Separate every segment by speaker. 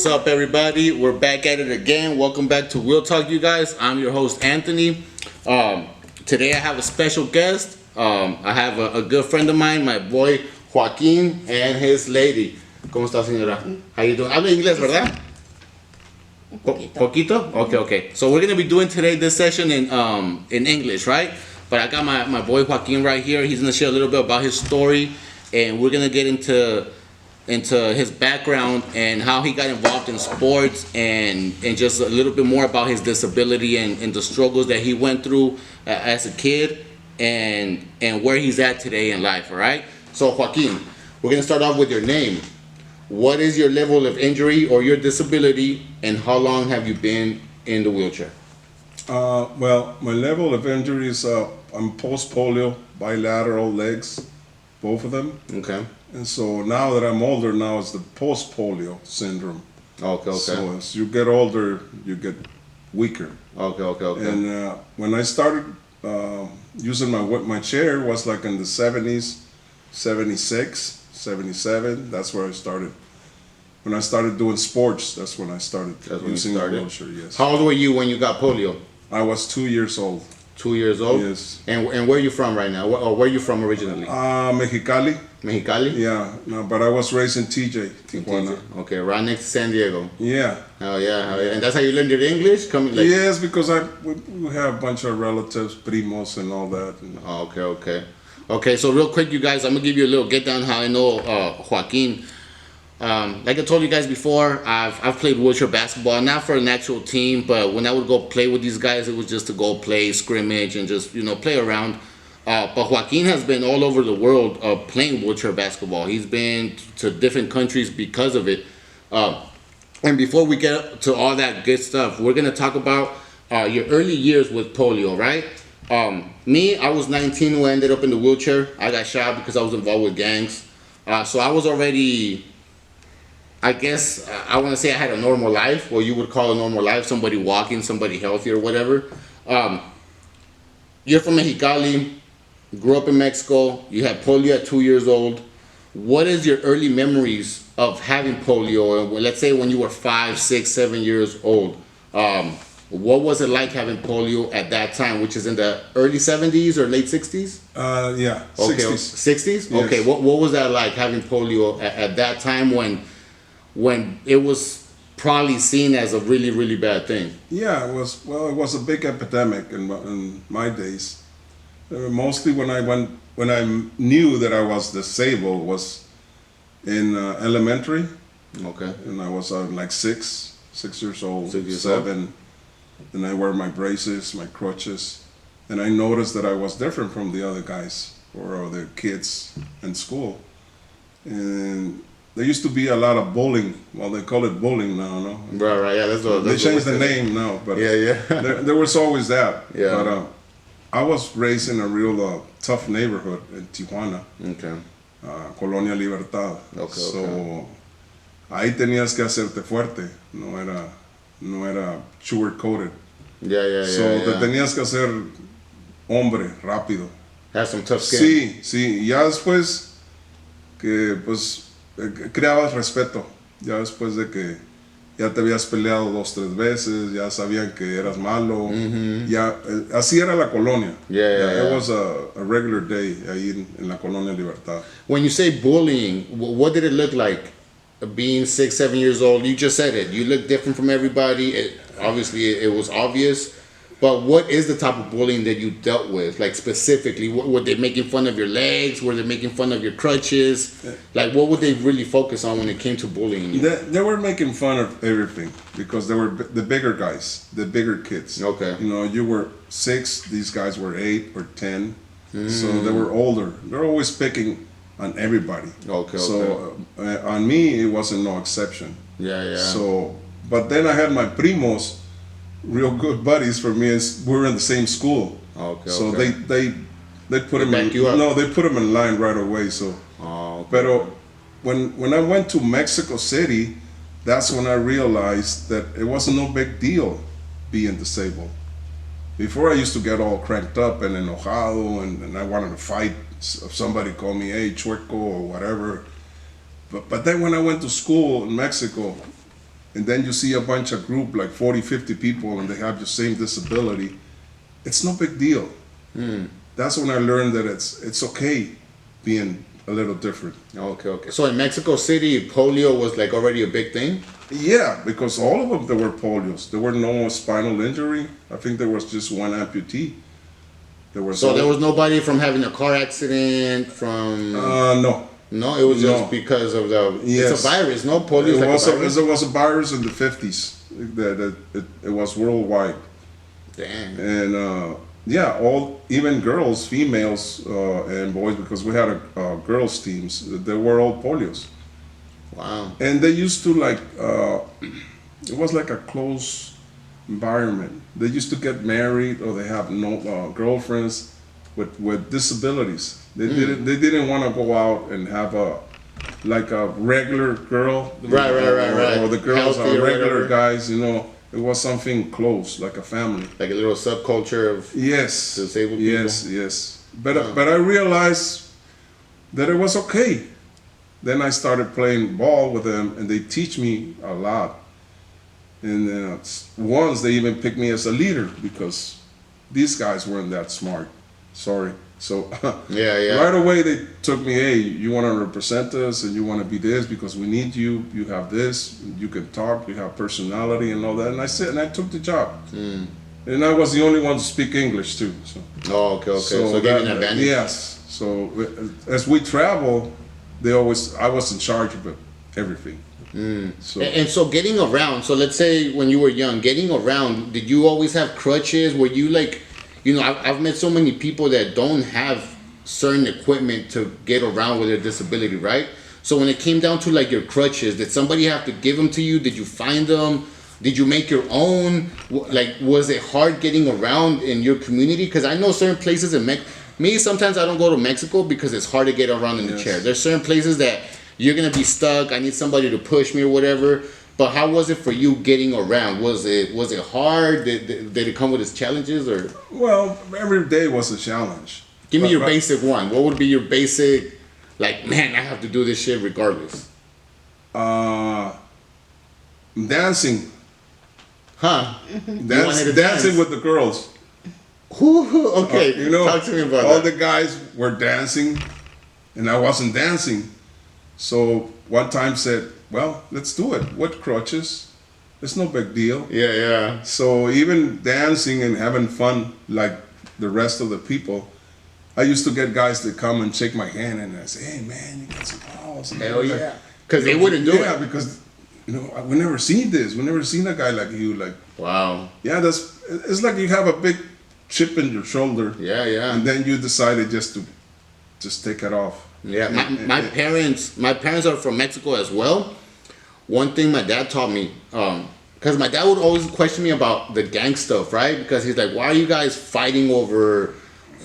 Speaker 1: What's up, everybody? We're back at it again. Welcome back to Wheal Talk, you guys. I'm your host, Anthony. Today I have a special guest. I have a good friend of mine, my boy Joaquin, and his lady. ¿Cómo está, señora? How you doing? Habla inglés, ¿verdad?
Speaker 2: Un poquito.
Speaker 1: Poquito? Okay. So we're gonna be doing today this session in English, right? But I got my boy Joaquin right here. He's gonna share a little bit about his story, and we're gonna get into his background and how he got involved in sports, and just a little bit more about his disability and the struggles that he went through as a kid, and where he's at today in life. All right. So Joaquin, we're gonna start off with your name. What is your level of injury or your disability, and how long have you been in the wheelchair?
Speaker 3: Well, my level of injury is I'm post-polio, bilateral legs, both of them.
Speaker 1: Okay.
Speaker 3: And so now that I'm older, now it's the post-polio syndrome.
Speaker 1: Okay.
Speaker 3: So as you get older, you get weaker.
Speaker 1: Okay.
Speaker 3: And when I started using my chair was like in the 70s, 76, 77. That's where I started. When I started doing sports, that's when I started using the wheelchair. Yes.
Speaker 1: How old were you when you got polio?
Speaker 3: I was 2 years old.
Speaker 1: 2 years old?
Speaker 3: Yes.
Speaker 1: And where are you from right now? Or where are you from originally?
Speaker 3: Mexicali.
Speaker 1: Mexicali?
Speaker 3: Yeah, no, but I was raised in TJ, Tijuana.
Speaker 1: Okay, right next to San Diego.
Speaker 3: Yeah.
Speaker 1: Oh yeah. And that's how you learned your English?
Speaker 3: Yes, because we have a bunch of relatives, primos, and all that.
Speaker 1: Okay, so real quick, you guys, I'm going to give you a little get down how I know Joaquin. Like I told you guys before, I've played wheelchair basketball, not for an actual team, but when I would go play with these guys, it was just to go play, scrimmage, and just, play around. But Joaquin has been all over the world playing wheelchair basketball. He's been to different countries because of it. And before we get to all that good stuff, we're going to talk about your early years with polio, right? Me, I was 19 when I ended up in the wheelchair. I got shot because I was involved with gangs. So I was already, I guess, I want to say I had a normal life, what you would call a normal life, somebody walking, somebody healthy or whatever. You're from Mexicali, grew up in Mexico, you had polio at 2 years old. What is your early memories of having polio? Let's say when you were 5, 6, 7 years old. What was it like having polio at that time, which is in the early 70s or late 60s?
Speaker 3: Yeah,
Speaker 1: Okay,
Speaker 3: 60s.
Speaker 1: 60s?
Speaker 3: Yes.
Speaker 1: Okay, what was that like having polio at that time when it was probably seen as a really, really bad thing?
Speaker 3: Yeah, it was a big epidemic in my days. Mostly when I knew that I was disabled was in elementary.
Speaker 1: Okay.
Speaker 3: And I was like 6 years old,
Speaker 1: 6 years
Speaker 3: 7.
Speaker 1: old.
Speaker 3: And I wear my braces, my crutches. And I noticed that I was different from the other guys or other kids in school. And there used to be a lot of bullying. Well, they call it bullying now, no?
Speaker 1: Right. Yeah,
Speaker 3: They changed the name now, but
Speaker 1: Yeah.
Speaker 3: there was always that.
Speaker 1: Yeah.
Speaker 3: But I was raised in a real tough neighborhood in Tijuana,
Speaker 1: Okay.
Speaker 3: Colonia Libertad.
Speaker 1: Okay.
Speaker 3: So ahí tenías que hacerte fuerte, no era sugar coated.
Speaker 1: Yeah.
Speaker 3: So te tenías que hacer hombre rápido.
Speaker 1: Had some tough skin.
Speaker 3: Sí. Ya después que pues creabas respeto. Ya después de que ya te habías peleado 2, 3 veces, ya sabían que eras malo. Ya así era la colonia.
Speaker 1: Yeah.
Speaker 3: It was a regular day ahí en la Colonia Libertad.
Speaker 1: When you say bullying, what did it look like? Being 6, 7 years old, you just said it. You look different from everybody. Obviously, it was obvious. But what is the type of bullying that you dealt with? Like specifically, were they making fun of your legs? Were they making fun of your crutches? Like what would they really focus on when it came to bullying you?
Speaker 3: They were making fun of everything because they were the bigger guys, the bigger kids.
Speaker 1: Okay.
Speaker 3: You were 6, these guys were 8 or 10. So they were older. They're always picking on everybody.
Speaker 1: Okay.
Speaker 3: So on me, it wasn't no exception.
Speaker 1: Yeah.
Speaker 3: So, but then I had my primos, real good buddies for me, and we were in the same school.
Speaker 1: Okay.
Speaker 3: So they put them
Speaker 1: back you up.
Speaker 3: No, they put them in line right away. So,
Speaker 1: Okay.
Speaker 3: pero when I went to Mexico City, that's when I realized that it wasn't no big deal being disabled. Before I used to get all cranked up and enojado, and I wanted to fight. If somebody called me, hey, chueco or whatever. But then when I went to school in Mexico, and then you see a bunch of group like 40, 50 people and they have the same disability, it's no big deal. That's when I learned that it's okay being a little different.
Speaker 1: Okay. So in Mexico City, polio was like already a big thing?
Speaker 3: Yeah, because all of them, there were polios. There were no spinal injury. I think there was just one amputee. There was
Speaker 1: nobody from having a car accident, from...
Speaker 3: no.
Speaker 1: No, it was
Speaker 3: No.
Speaker 1: just because of the...
Speaker 3: Yes.
Speaker 1: It's a virus, no? Polio is
Speaker 3: It
Speaker 1: like
Speaker 3: was
Speaker 1: a virus?
Speaker 3: it was a virus in the 50s. It was worldwide.
Speaker 1: Damn.
Speaker 3: And even girls, females, and boys, because we had a girls teams, they were all polios.
Speaker 1: Wow.
Speaker 3: And they used to it was like a close environment. They used to get married or they have no girlfriends with disabilities. They didn't want to go out and have a regular girl.
Speaker 1: Right.
Speaker 3: Or the girls
Speaker 1: Healthy
Speaker 3: are
Speaker 1: or
Speaker 3: regular
Speaker 1: whatever.
Speaker 3: guys, It was something close, like a family.
Speaker 1: Like a little subculture of
Speaker 3: Yes.
Speaker 1: disabled people.
Speaker 3: Yes. But I realized that it was okay. Then I started playing ball with them, and they teach me a lot. And once they even picked me as a leader because these guys weren't that smart. Sorry. So
Speaker 1: Yeah.
Speaker 3: right away they took me, hey, you want to represent us and you want to be this because we need you. You have this, you can talk, you have personality and all that. And I took the job. And I was the only one to speak English too. So.
Speaker 1: Oh, okay. So give you an advantage.
Speaker 3: Yes. So as we travel, I was in charge of everything. So
Speaker 1: And so getting around, so let's say when you were young, getting around, did you always have crutches? Were you like, I've met so many people that don't have certain equipment to get around with their disability, right? So when it came down to like your crutches, did somebody have to give them to you? Did you find them? Did you make your own? Like, was it hard getting around in your community? Because I know certain places in me, sometimes I don't go to Mexico because it's hard to get around in the chair. There's certain places that you're going to be stuck. I need somebody to push me or whatever. But how was it for you getting around? Was it hard? Did it come with its challenges? Or
Speaker 3: well, every day was a challenge.
Speaker 1: give me your basic one. What would be your basic, like, man, I have to do this shit regardless?
Speaker 3: Dancing.
Speaker 1: Huh?
Speaker 3: Dancing with the girls.
Speaker 1: Okay, talk to me about
Speaker 3: all
Speaker 1: that.
Speaker 3: the guys were dancing, and I wasn't dancing. So one time said, well, let's do it with crutches. It's no big deal.
Speaker 1: Yeah.
Speaker 3: So even dancing and having fun like the rest of the people, I used to get guys that come and shake my hand and I say, hey man, you got some balls.
Speaker 1: Hell yeah. Because they wouldn't do it.
Speaker 3: Yeah, because we never seen this. We never seen a guy like you. Like,
Speaker 1: wow.
Speaker 3: yeah, it's like you have a big chip in your shoulder.
Speaker 1: Yeah.
Speaker 3: And then you decided just take it off.
Speaker 1: Yeah, my parents are from Mexico as well. One thing my dad taught me, because my dad would always question me about the gang stuff, right? Because he's like, why are you guys fighting over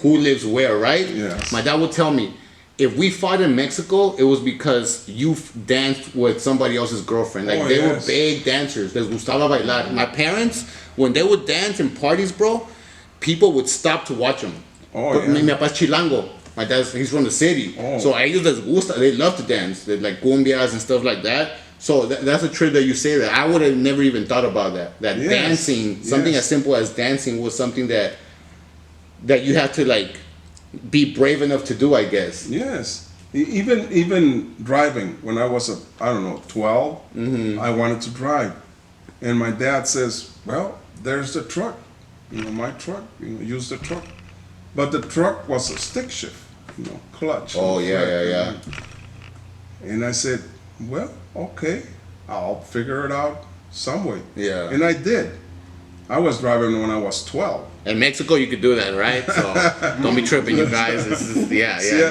Speaker 1: who lives where, right?
Speaker 3: Yes.
Speaker 1: My dad would tell me, if we fought in Mexico, it was because you danced with somebody else's girlfriend. Like, they were big dancers. Les gustaba bailar. My parents, when they would dance in parties, bro, people would stop to watch them. Mi papá's chilango. My he's from the city. So a ellos les gusta. They love to dance. They like cumbias and stuff like that. So that's a trick that you say that. I would have never even thought about that. That dancing, something as simple as dancing was something that you have to like be brave enough to do, I guess.
Speaker 3: Yes. Even driving, when I was 12, I wanted to drive. And my dad says, well, there's the truck. My truck, use the truck. But the truck was a stick shift, clutch.
Speaker 1: Oh, yeah.
Speaker 3: And I said, well, okay, I'll figure it out some way.
Speaker 1: Yeah.
Speaker 3: And I did. I was driving when I was 12.
Speaker 1: In Mexico, you could do that, right? So don't be tripping, you guys. In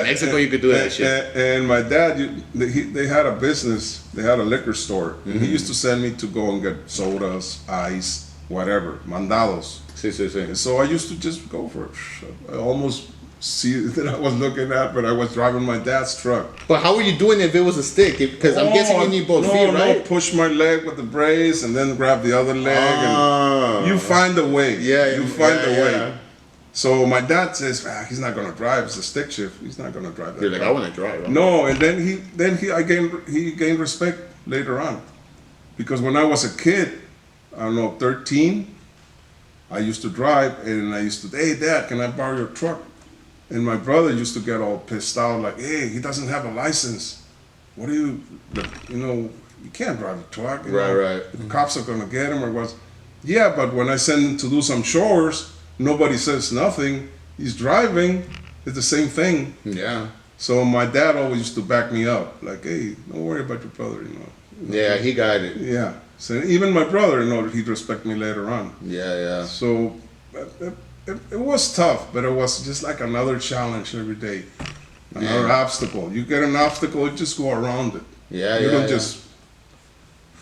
Speaker 1: Mexico, you could do that shit.
Speaker 3: And my dad, they had a business. They had a liquor store. And he used to send me to go and get sodas, ice, whatever, mandados.
Speaker 1: Sí.
Speaker 3: So I used to just go for it. I almost see that I was looking at, but I was driving my dad's truck.
Speaker 1: But how were you doing if it was a stick? Because I'm guessing you need both feet, right?
Speaker 3: No, push my leg with the brace and then grab the other leg. And you find a way. You find a way. So my dad says, he's not going to drive. It's a stick shift. He's not going to drive that.
Speaker 1: You're like, I want to drive. Right?
Speaker 3: No, and then he gained respect later on. Because when I was a kid, I don't know, 13, I used to drive and I used to, hey, Dad, can I borrow your truck? And my brother used to get all pissed out, like, hey, he doesn't have a license. What do you can't drive a truck.
Speaker 1: Right.
Speaker 3: The cops are going to get him or what? Yeah, but when I send him to do some chores, nobody says nothing. He's driving. It's the same thing.
Speaker 1: Yeah.
Speaker 3: So my dad always used to back me up, like, hey, don't worry about your brother,
Speaker 1: Yeah, he got it.
Speaker 3: Yeah. So even my brother, he'd respect me later on.
Speaker 1: Yeah.
Speaker 3: So it was tough, but it was just like another challenge every day. Another obstacle. You get an obstacle, you just go around it. You don't just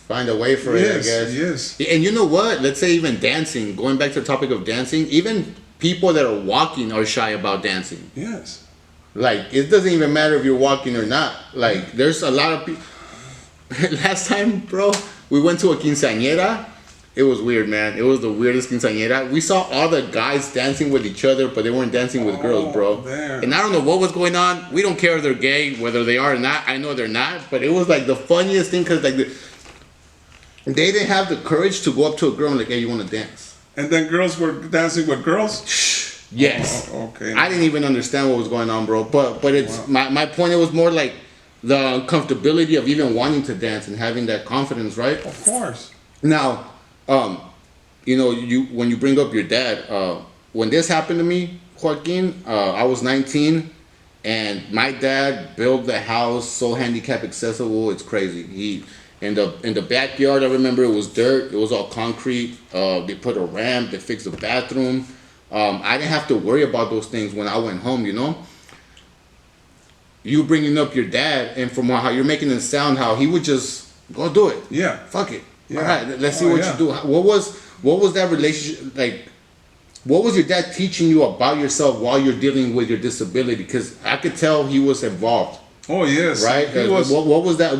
Speaker 1: find a way for it, I guess.
Speaker 3: Yes.
Speaker 1: And you know what? Let's say even dancing, going back to the topic of dancing, even people that are walking are shy about dancing.
Speaker 3: Yes.
Speaker 1: Like, it doesn't even matter if you're walking or not. Like, there's a lot of people. Last time, bro, we went to a quinceañera. It was weird, man. It was the weirdest quinceañera. We saw all the guys dancing with each other, but they weren't dancing with girls, bro.
Speaker 3: Damn.
Speaker 1: And I don't know what was going on. We don't care if they're gay, whether they are or not. I know they're not, but it was like the funniest thing because they didn't have the courage to go up to a girl and like, hey, you want to dance?
Speaker 3: And then girls were dancing with girls?
Speaker 1: Yes.
Speaker 3: Oh, okay.
Speaker 1: I didn't even understand what was going on, bro. But it's my point. It was more like the comfortability of even wanting to dance and having that confidence, right?
Speaker 3: Of course.
Speaker 1: Now, when you bring up your dad, when this happened to me, Joaquin, I was 19, and my dad built the house so handicap accessible, it's crazy. He in the backyard, I remember it was dirt, it was all concrete. They put a ramp, they fixed the bathroom. I didn't have to worry about those things when I went home, You bringing up your dad, and from how you're making it sound, how he would just go do it.
Speaker 3: Yeah.
Speaker 1: Fuck it.
Speaker 3: Yeah.
Speaker 1: All right, let's see what you do. What was that relationship like? What was your dad teaching you about yourself while you're dealing with your disability? Because I could tell he was involved.
Speaker 3: Oh yes.
Speaker 1: Right.
Speaker 3: He was.
Speaker 1: What was that?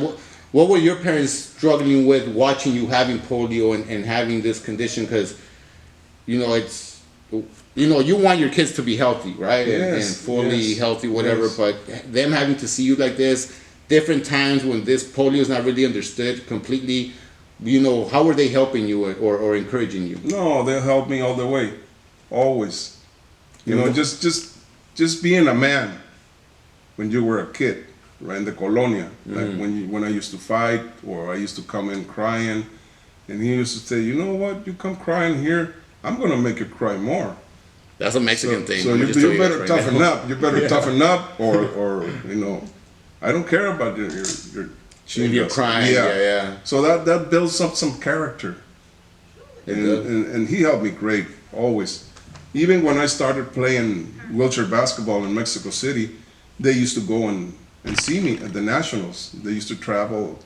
Speaker 1: What were your parents struggling with watching you having polio and having this condition? Because, it's, you want your kids to be healthy, right?
Speaker 3: Yes,
Speaker 1: and fully healthy, whatever.
Speaker 3: yes.
Speaker 1: But them having to see you like this, different times when this polio is not really understood completely, how were they helping you or encouraging you?
Speaker 3: No, they'll help me all the way, always. Just being a man when you were a kid, right in the colonia, like when I used to fight or I used to come in crying, and he used to say, you know what, you come crying here, I'm gonna make you cry more.
Speaker 1: That's a Mexican thing.
Speaker 3: So you better toughen up. You better toughen up, or I don't care about your
Speaker 1: if you're crying, yeah.
Speaker 3: So that builds up some character, and he helped me great always. Even when I started playing wheelchair basketball in Mexico City, they used to go and see me at the nationals. They used to travel.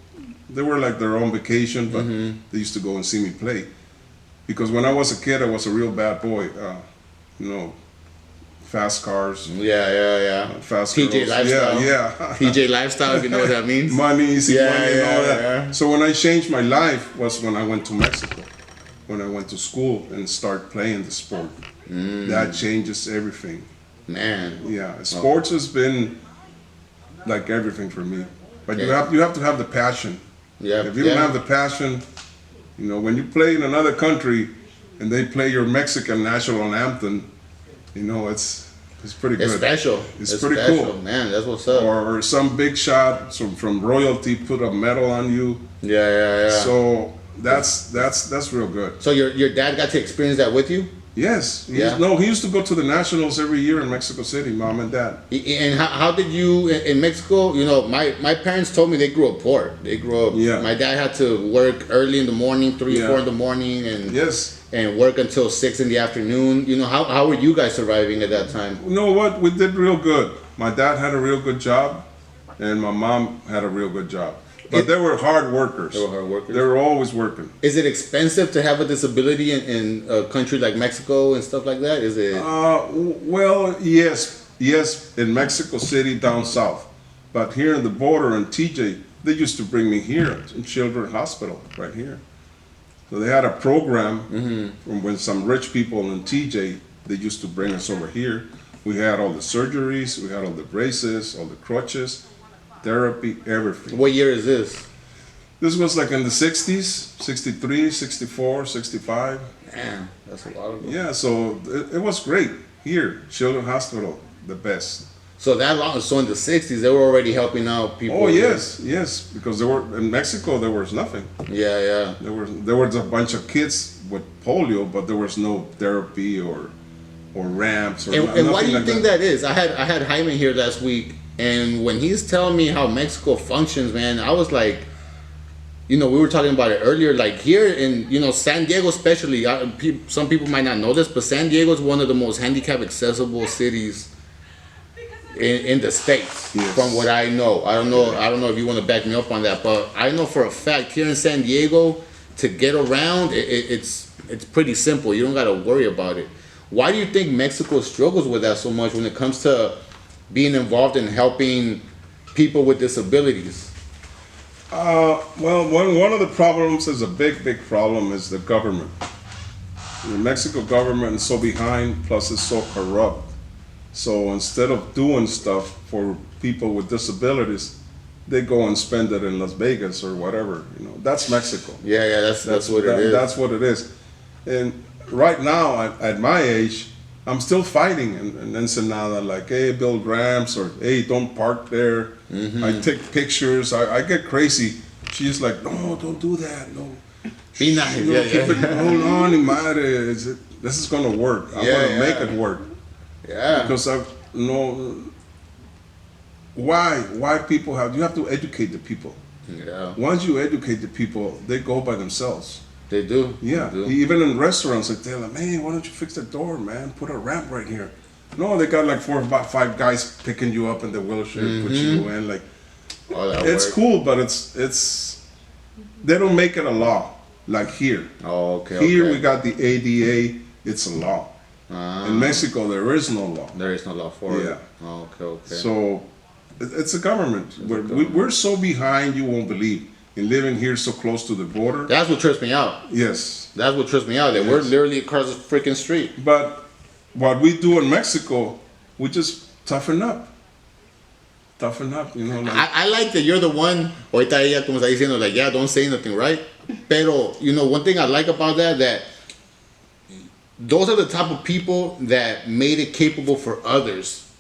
Speaker 3: They were like their own vacation, but they used to go and see me play. Because when I was a kid, I was a real bad boy. Fast cars.
Speaker 1: Yeah.
Speaker 3: Fast
Speaker 1: PJ
Speaker 3: girls.
Speaker 1: lifestyle.
Speaker 3: Yeah.
Speaker 1: PJ lifestyle, if you know what that means.
Speaker 3: Money, easy money, and all that.
Speaker 1: Yeah.
Speaker 3: So when I changed my life was when I went to Mexico, when I went to school and start playing the sport. That changes everything.
Speaker 1: Man.
Speaker 3: Yeah, sports has been like everything for me. But you have to have the passion.
Speaker 1: Yeah.
Speaker 3: If you don't have the passion, when you play in another country and they play your Mexican national anthem, it's pretty good.
Speaker 1: It's special.
Speaker 3: It's pretty
Speaker 1: special,
Speaker 3: cool,
Speaker 1: man. That's what's up.
Speaker 3: Or some big shot from royalty put a medal on you.
Speaker 1: Yeah.
Speaker 3: So that's real good.
Speaker 1: So your dad got to experience that with you?
Speaker 3: Yes. He
Speaker 1: Yeah.
Speaker 3: used to go to the nationals every year in Mexico City, mom and dad.
Speaker 1: And how did you in Mexico? My parents told me they grew up poor. They grew up.
Speaker 3: Yeah.
Speaker 1: My dad had to work early in the morning, 3 or 4 in the morning, and
Speaker 3: Yes.
Speaker 1: and work until 6 in the afternoon. How were you guys surviving at that time?
Speaker 3: You know what? We did real good. My dad had a real good job, and my mom had a real good job. But they were hard workers.
Speaker 1: They were hard workers.
Speaker 3: They were always working.
Speaker 1: Is it expensive to have a disability in a country like Mexico and stuff like that? Is it?
Speaker 3: Well, yes, in Mexico City down south, but here in the border in TJ, they used to bring me here in Children's Hospital right here. So they had a program from when some rich people in TJ, they used to bring us over here. We had all the surgeries, we had all the braces, all the crutches, therapy, everything.
Speaker 1: What year is this?
Speaker 3: This was like in the 60s, 63, 64, 65.
Speaker 1: Damn, that's a lot of them.
Speaker 3: Yeah, so it was great here, Children's Hospital, the best.
Speaker 1: So that long, so in the 60s, they were already helping out people.
Speaker 3: Oh yes, because there were in Mexico there was nothing.
Speaker 1: Yeah.
Speaker 3: There was a bunch of kids with polio, but there was no therapy or ramps or
Speaker 1: And why do you
Speaker 3: like
Speaker 1: think that is? I had Jaime here last week, and when he's telling me how Mexico functions, man, I was like, we were talking about it earlier. Like here in San Diego, especially, some people might not know this, but San Diego is one of the most handicap accessible cities in the States.
Speaker 3: Yes.
Speaker 1: From what I know. I don't know if you want to back me up on that, but I know for a fact here in San Diego, to get around, it's pretty simple. You don't got to worry about it. Why do you think Mexico struggles with that so much when it comes to being involved in helping people with disabilities?
Speaker 3: Well, one of the problems is a big problem is the government. The Mexico government is so behind, plus it's so corrupt. So instead of doing stuff for people with disabilities, they go and spend it in Las Vegas or whatever. That's Mexico.
Speaker 1: Yeah, that's what it is.
Speaker 3: That's what it is. And right now, at my age, I'm still fighting in Ensenada, like, hey, build ramps, or hey, don't park there.
Speaker 1: Mm-hmm.
Speaker 3: I take pictures. I get crazy. She's like, no, don't do that. No.
Speaker 1: Be nice.
Speaker 3: Keep it, hold on, madre. This is going to work. I'm going to make it work.
Speaker 1: Yeah.
Speaker 3: Because why people you have to educate the people.
Speaker 1: Yeah.
Speaker 3: Once you educate the people, they go by themselves.
Speaker 1: They do.
Speaker 3: Yeah.
Speaker 1: They do.
Speaker 3: Even in restaurants, they tell them, hey, why don't you fix the door, man? Put a ramp right here. No, they got like 4 or 5 guys picking you up in the wheelchair, put you in. Like, it's
Speaker 1: work.
Speaker 3: cool, but it's they don't make it a law like here.
Speaker 1: Oh, okay.
Speaker 3: Here
Speaker 1: okay.
Speaker 3: we got the ADA. It's a law. In Mexico, there is no law.
Speaker 1: There is no law for it.
Speaker 3: Yeah.
Speaker 1: Oh, okay.
Speaker 3: So it's a government. We're so behind, you won't believe. In living here so close to the border.
Speaker 1: That's what trips me out.
Speaker 3: Yes.
Speaker 1: That's what trips me out. That we're literally across the freaking street.
Speaker 3: But what we do in Mexico, we just toughen up. Toughen up, Like,
Speaker 1: I like that you're the one, ahorita ella como está diciendo, like, yeah, don't say nothing, right? Pero, one thing I like about that those are the type of people that made it capable for others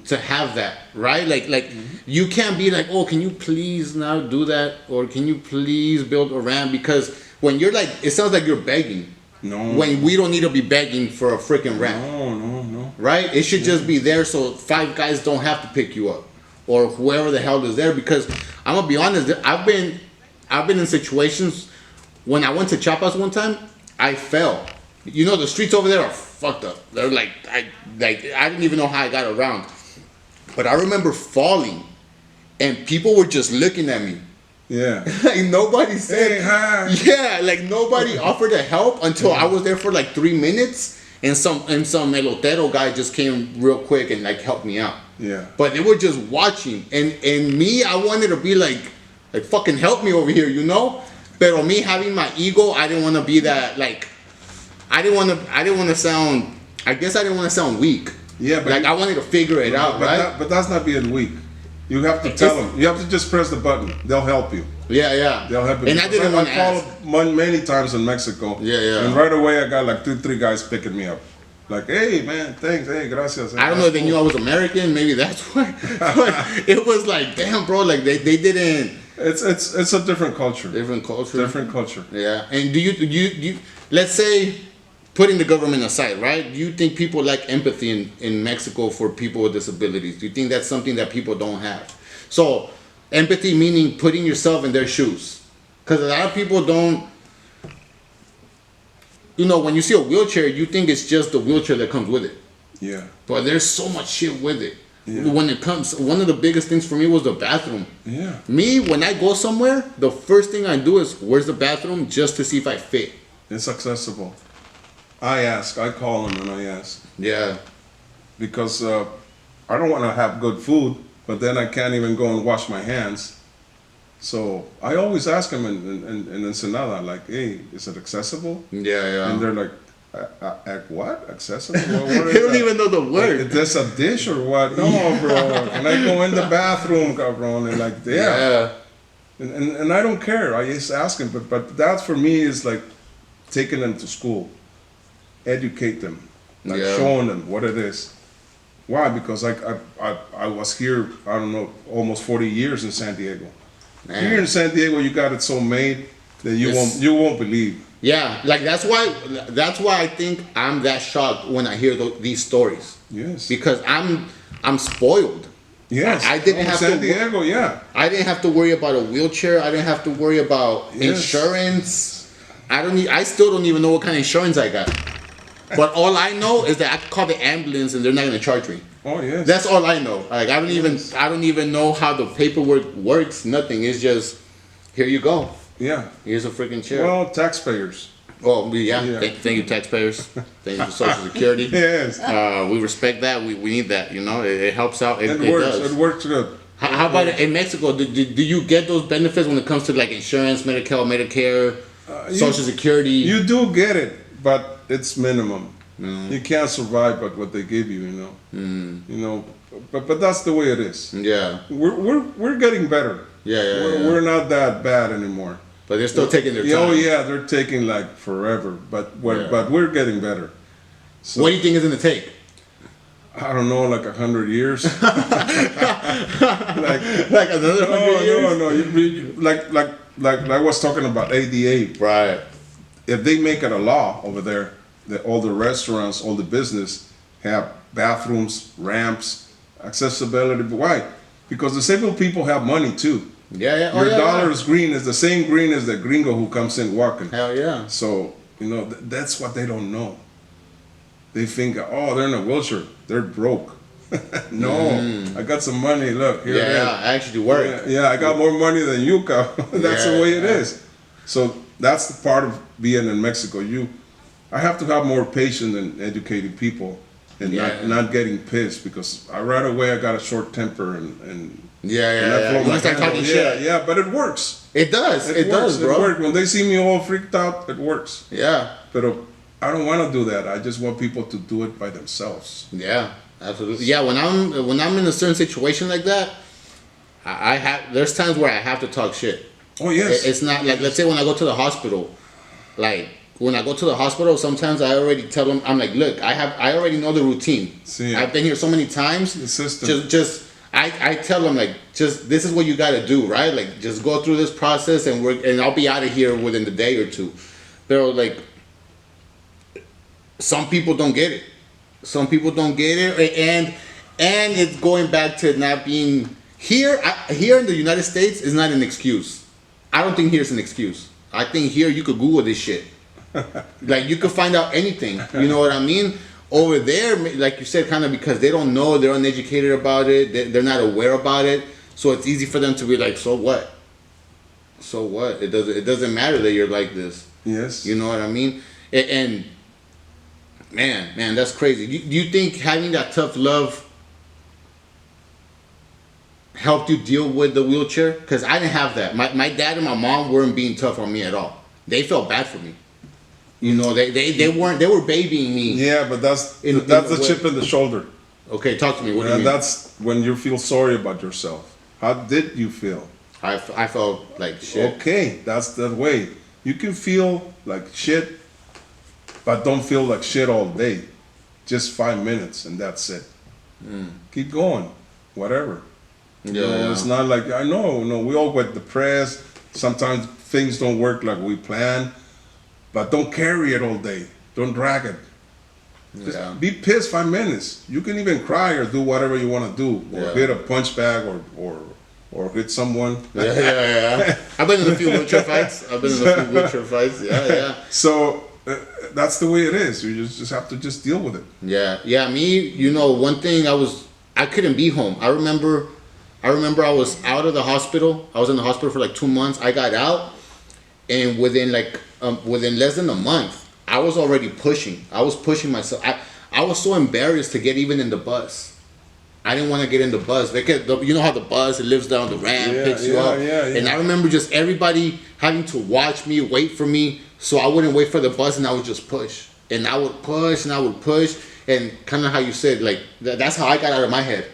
Speaker 1: to have that, right? Like you can't be like, oh, can you please now do that? Or can you please build a ramp? Because when you're like, it sounds like you're begging.
Speaker 3: No.
Speaker 1: When we don't need to be begging for a freaking ramp.
Speaker 3: No.
Speaker 1: Right? It should just be there so 5 guys don't have to pick you up. Or whoever the hell is there. Because I'm going to be honest, I've been in situations, when I went to Chiapas one time, I fell. The streets over there are fucked up. They're like I didn't even know how I got around. But I remember falling, and people were just looking at me.
Speaker 3: Yeah.
Speaker 1: Like nobody said,
Speaker 3: hey, hi.
Speaker 1: Yeah, like nobody offered to help until I was there for like 3 minutes, and some elotero guy just came real quick and like helped me out.
Speaker 3: Yeah.
Speaker 1: But they were just watching, and me, I wanted to be like fucking help me over here, Pero me having my ego, I didn't want to be that like. I didn't want to sound. I guess I didn't want to sound weak.
Speaker 3: Yeah, but
Speaker 1: I wanted to figure it out, right?
Speaker 3: But that's not being weak. You have to tell them. You have to just press the button. They'll help you.
Speaker 1: Yeah.
Speaker 3: They'll help you.
Speaker 1: And I didn't want to ask.
Speaker 3: Called many times in Mexico.
Speaker 1: Yeah.
Speaker 3: And right away, I got like 2-3 guys picking me up. Like, hey man, thanks. Hey, gracias.
Speaker 1: I don't know if they knew I was American. Maybe that's why. But it was like, damn, bro. Like they didn't.
Speaker 3: It's a different culture.
Speaker 1: Different culture.
Speaker 3: Different culture.
Speaker 1: Yeah. And do you let's say, putting the government aside, right? Do you think people lack empathy in Mexico for people with disabilities? Do you think that's something that people don't have? So, empathy meaning putting yourself in their shoes. Because a lot of people don't, when you see a wheelchair, you think it's just the wheelchair that comes with it.
Speaker 3: Yeah.
Speaker 1: But there's so much shit with it.
Speaker 3: Yeah.
Speaker 1: When it comes, one of the biggest things for me was the bathroom.
Speaker 3: Yeah.
Speaker 1: Me, when I go somewhere, the first thing I do is, where's the bathroom? Just to see if I fit.
Speaker 3: It's accessible. I call them and I ask.
Speaker 1: Yeah.
Speaker 3: Because I don't want to have good food, but then I can't even go and wash my hands. So I always ask them in Ensenada, like, hey, is it accessible?
Speaker 1: Yeah.
Speaker 3: And they're like, what? Accessible? What
Speaker 1: They don't even know the word.
Speaker 3: Is this a dish or what? No, bro. Can I go in the bathroom, cabron? And like, yeah. And I don't care. I just ask them, but that for me is like taking them to school, educate them, like
Speaker 1: Yeah.
Speaker 3: showing them what it is. Why? Because I was here, I don't know, almost 40 years in San Diego.
Speaker 1: Man.
Speaker 3: Here in San Diego, you got it so made that you won't believe.
Speaker 1: Yeah, like that's why I think I'm that shocked when I hear these stories.
Speaker 3: Yes.
Speaker 1: Because I'm spoiled.
Speaker 3: Yes.
Speaker 1: I didn't have
Speaker 3: San
Speaker 1: to.
Speaker 3: Diego, yeah.
Speaker 1: I didn't have to worry about a wheelchair. I didn't have to worry about
Speaker 3: Yes.
Speaker 1: insurance. I still don't even know what kind of insurance I got. But all I know is that I can call the ambulance and they're not gonna charge me.
Speaker 3: Oh yes.
Speaker 1: That's all I know. Like I don't even know how the paperwork works. Nothing. It's just here you go.
Speaker 3: Yeah.
Speaker 1: Here's a freaking chair.
Speaker 3: Well, taxpayers.
Speaker 1: Oh yeah.
Speaker 3: Yeah.
Speaker 1: Thank you, taxpayers. Thank you for Social Security.
Speaker 3: Yes.
Speaker 1: We respect that. We need that. You know, it helps out.
Speaker 3: It
Speaker 1: It
Speaker 3: works.
Speaker 1: does.
Speaker 3: It works good.
Speaker 1: How about in Mexico? Do you get those benefits when it comes to like insurance, Medicare, Social Security?
Speaker 3: You do get it, but it's minimum. You can't survive but what they give you, you know. You know, but that's the way it is.
Speaker 1: Yeah.
Speaker 3: We're getting better.
Speaker 1: Yeah.
Speaker 3: We're not that bad anymore.
Speaker 1: But they're still taking their time.
Speaker 3: Oh yeah, they're taking like forever, but we're getting better. So,
Speaker 1: What do you think is gonna take?
Speaker 3: I don't know, like 100 years.
Speaker 1: Like another 100 years?
Speaker 3: No. Like I was talking about ADA.
Speaker 1: Right.
Speaker 3: If they make it a law over there, that all the restaurants, all the business have bathrooms, ramps, accessibility. Why? Because disabled people have money too.
Speaker 1: Yeah.
Speaker 3: Your dollar is green is the same green as the gringo who comes in walking.
Speaker 1: Hell yeah.
Speaker 3: So, you know, that's what they don't know. They think, oh, they're in a wheelchair. They're broke. No, I got some money. Look, here it is.
Speaker 1: I actually work.
Speaker 3: Yeah, I got more money than you got. That's the way it is. So that's the part of being in Mexico. I have to have more patience and educated people and not getting pissed because right away I got a short temper and
Speaker 1: Yeah. You start talking shit.
Speaker 3: Yeah, but it works.
Speaker 1: It does. It
Speaker 3: works.
Speaker 1: does, bro.
Speaker 3: It works. When they see me all freaked out, it works.
Speaker 1: Yeah.
Speaker 3: But I don't want to do that. I just want people to do it by themselves.
Speaker 1: Yeah. Absolutely. Yeah. When I'm in a certain situation like that, there's times where I have to talk shit.
Speaker 3: Oh yes.
Speaker 1: It's not like, let's say when I go to the hospital, like when I go to the hospital, sometimes I already tell them, I'm like, look, I already know the routine.
Speaker 3: See,
Speaker 1: I've been here so many times.
Speaker 3: the system.
Speaker 1: I tell them like, this is what you got to do, right? Like just go through this process and I'll be out of here within the day or two. They're like, some people don't get it. Some people don't get it, and it's going back to not being here. Here in the United States is not an excuse. I don't think here's an excuse. I think here you could Google this shit. Like you could find out anything. You know what I mean? Over there, like you said, kind of because they don't know, they're uneducated about it, they're not aware about it, so it's easy for them to be like, so what? So what? It doesn't matter that you're like this.
Speaker 3: Yes.
Speaker 1: You know what I mean? And man, that's crazy. Do you think having that tough love helped you deal with the wheelchair? Because I didn't have that. My dad and my mom weren't being tough on me at all. They felt bad for me. You know, they were babying me.
Speaker 3: Yeah, but that's
Speaker 1: In
Speaker 3: the chip in the shoulder.
Speaker 1: Okay, talk to me. What do you
Speaker 3: And
Speaker 1: mean?
Speaker 3: that's when you feel sorry about yourself. How did you feel?
Speaker 1: I felt like shit.
Speaker 3: Okay, that's the way. You can feel like shit, but don't feel like shit all day. Just 5 minutes and that's it. Keep going, whatever.
Speaker 1: Yeah.
Speaker 3: It's not like, I know, no, we all get depressed. Sometimes things don't work like we plan, but don't carry it all day. Don't drag it. Just
Speaker 1: Yeah.
Speaker 3: be pissed 5 minutes. You can even cry or do whatever you want to do, or
Speaker 1: Yeah.
Speaker 3: hit a punch bag or hit someone.
Speaker 1: Yeah. I've been in a few wheelchair fights. Yeah.
Speaker 3: So that's the way it is. You just have to just deal with it.
Speaker 1: Yeah. Me, you know, one thing I couldn't be home. I remember I was out of the hospital. I was in the hospital for like 2 months. I got out, and within less than a month, I was already pushing. I was pushing myself. I was so embarrassed to get even in the bus. I didn't want to get in the bus. You know how the bus, it lives down the ramp, picks you up.
Speaker 3: Yeah.
Speaker 1: And I remember just everybody having to watch me, wait for me, so I wouldn't wait for the bus, and I would just push. And I would push, and kind of how you said, like, that's how I got out of my head.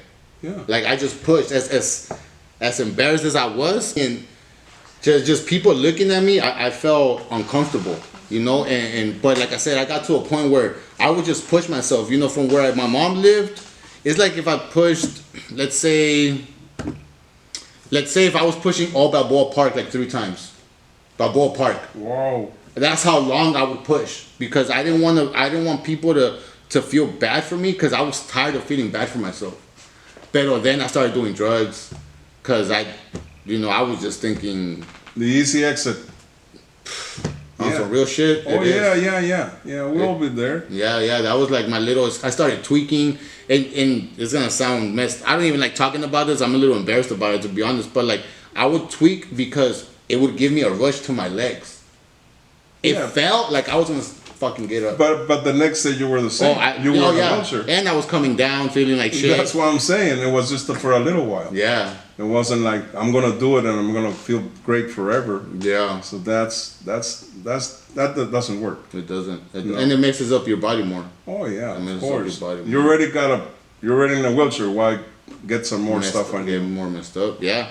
Speaker 3: Yeah.
Speaker 1: Like, I just pushed, as embarrassed as I was, and just people looking at me, I felt uncomfortable, you know. But like I said, I got to a point where I would just push myself, you know, from where my mom lived. It's like if I pushed, let's say if I was pushing all Balboa Park like 3 times, Balboa Park.
Speaker 3: Wow.
Speaker 1: That's how long I would push, because I didn't want people to feel bad for me, because I was tired of feeling bad for myself. But then I started doing drugs, because I was just thinking
Speaker 3: The easy exit.
Speaker 1: on some real shit.
Speaker 3: Oh
Speaker 1: It is.
Speaker 3: yeah. We'll be there.
Speaker 1: Yeah, that was like my little. I started tweaking, and it's gonna sound messed. I don't even like talking about this. I'm a little embarrassed about it, to be honest. But like, I would tweak because it would give me a rush to my legs. It
Speaker 3: Yeah.
Speaker 1: felt like I was gonna fucking get up.
Speaker 3: But the next day you were the same. You were in a wheelchair.
Speaker 1: And I was coming down feeling like shit.
Speaker 3: That's what I'm saying. It was just for a little while.
Speaker 1: Yeah,
Speaker 3: It wasn't like I'm gonna do it and I'm gonna feel great forever.
Speaker 1: yeah.
Speaker 3: So that doesn't work.
Speaker 1: It doesn't,
Speaker 3: No.
Speaker 1: and it messes up your body more.
Speaker 3: Oh yeah,
Speaker 1: I mean,
Speaker 3: of
Speaker 1: it's
Speaker 3: course.
Speaker 1: everybody.
Speaker 3: You're already in a wheelchair. Why get some more stuff on
Speaker 1: Get
Speaker 3: you?
Speaker 1: more messed up. Yeah.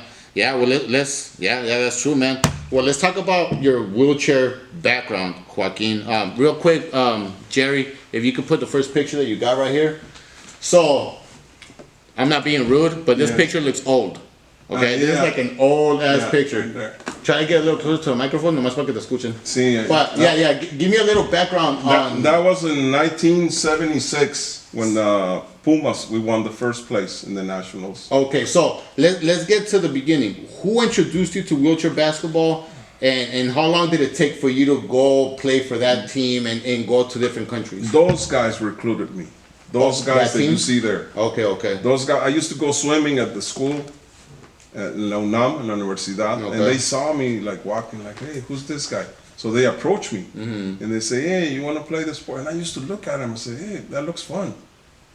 Speaker 1: Well, that's true, man. Well, let's talk about your wheelchair background, Joaquin. Real quick, Jerry, if you could put the first picture that you got right here. So, I'm not being rude, but this
Speaker 3: Yeah.
Speaker 1: picture looks old. Okay, this is
Speaker 3: yeah.
Speaker 1: like an old ass
Speaker 3: Yeah,
Speaker 1: picture.
Speaker 3: right there.
Speaker 1: Try to get a little closer to the microphone, nomás para que te escuchen.
Speaker 3: See,
Speaker 1: But give me a little background on.
Speaker 3: that was in 1976 when the Pumas we won the first place in the nationals.
Speaker 1: Okay, so let's get to the beginning. Who introduced you to wheelchair basketball, and how long did it take for you to go play for that team and go to different countries?
Speaker 3: Those guys recruited me. Those guys
Speaker 1: that
Speaker 3: that you
Speaker 1: team?
Speaker 3: see there.
Speaker 1: Okay.
Speaker 3: Those guys. I used to go swimming at the school, at La UNAM, in la Universidad,
Speaker 1: Okay.
Speaker 3: and they saw me like walking, like, hey, who's this guy? So they approached me, and they say, hey, you want to play this sport? And I used to look at them and say, hey, that looks fun.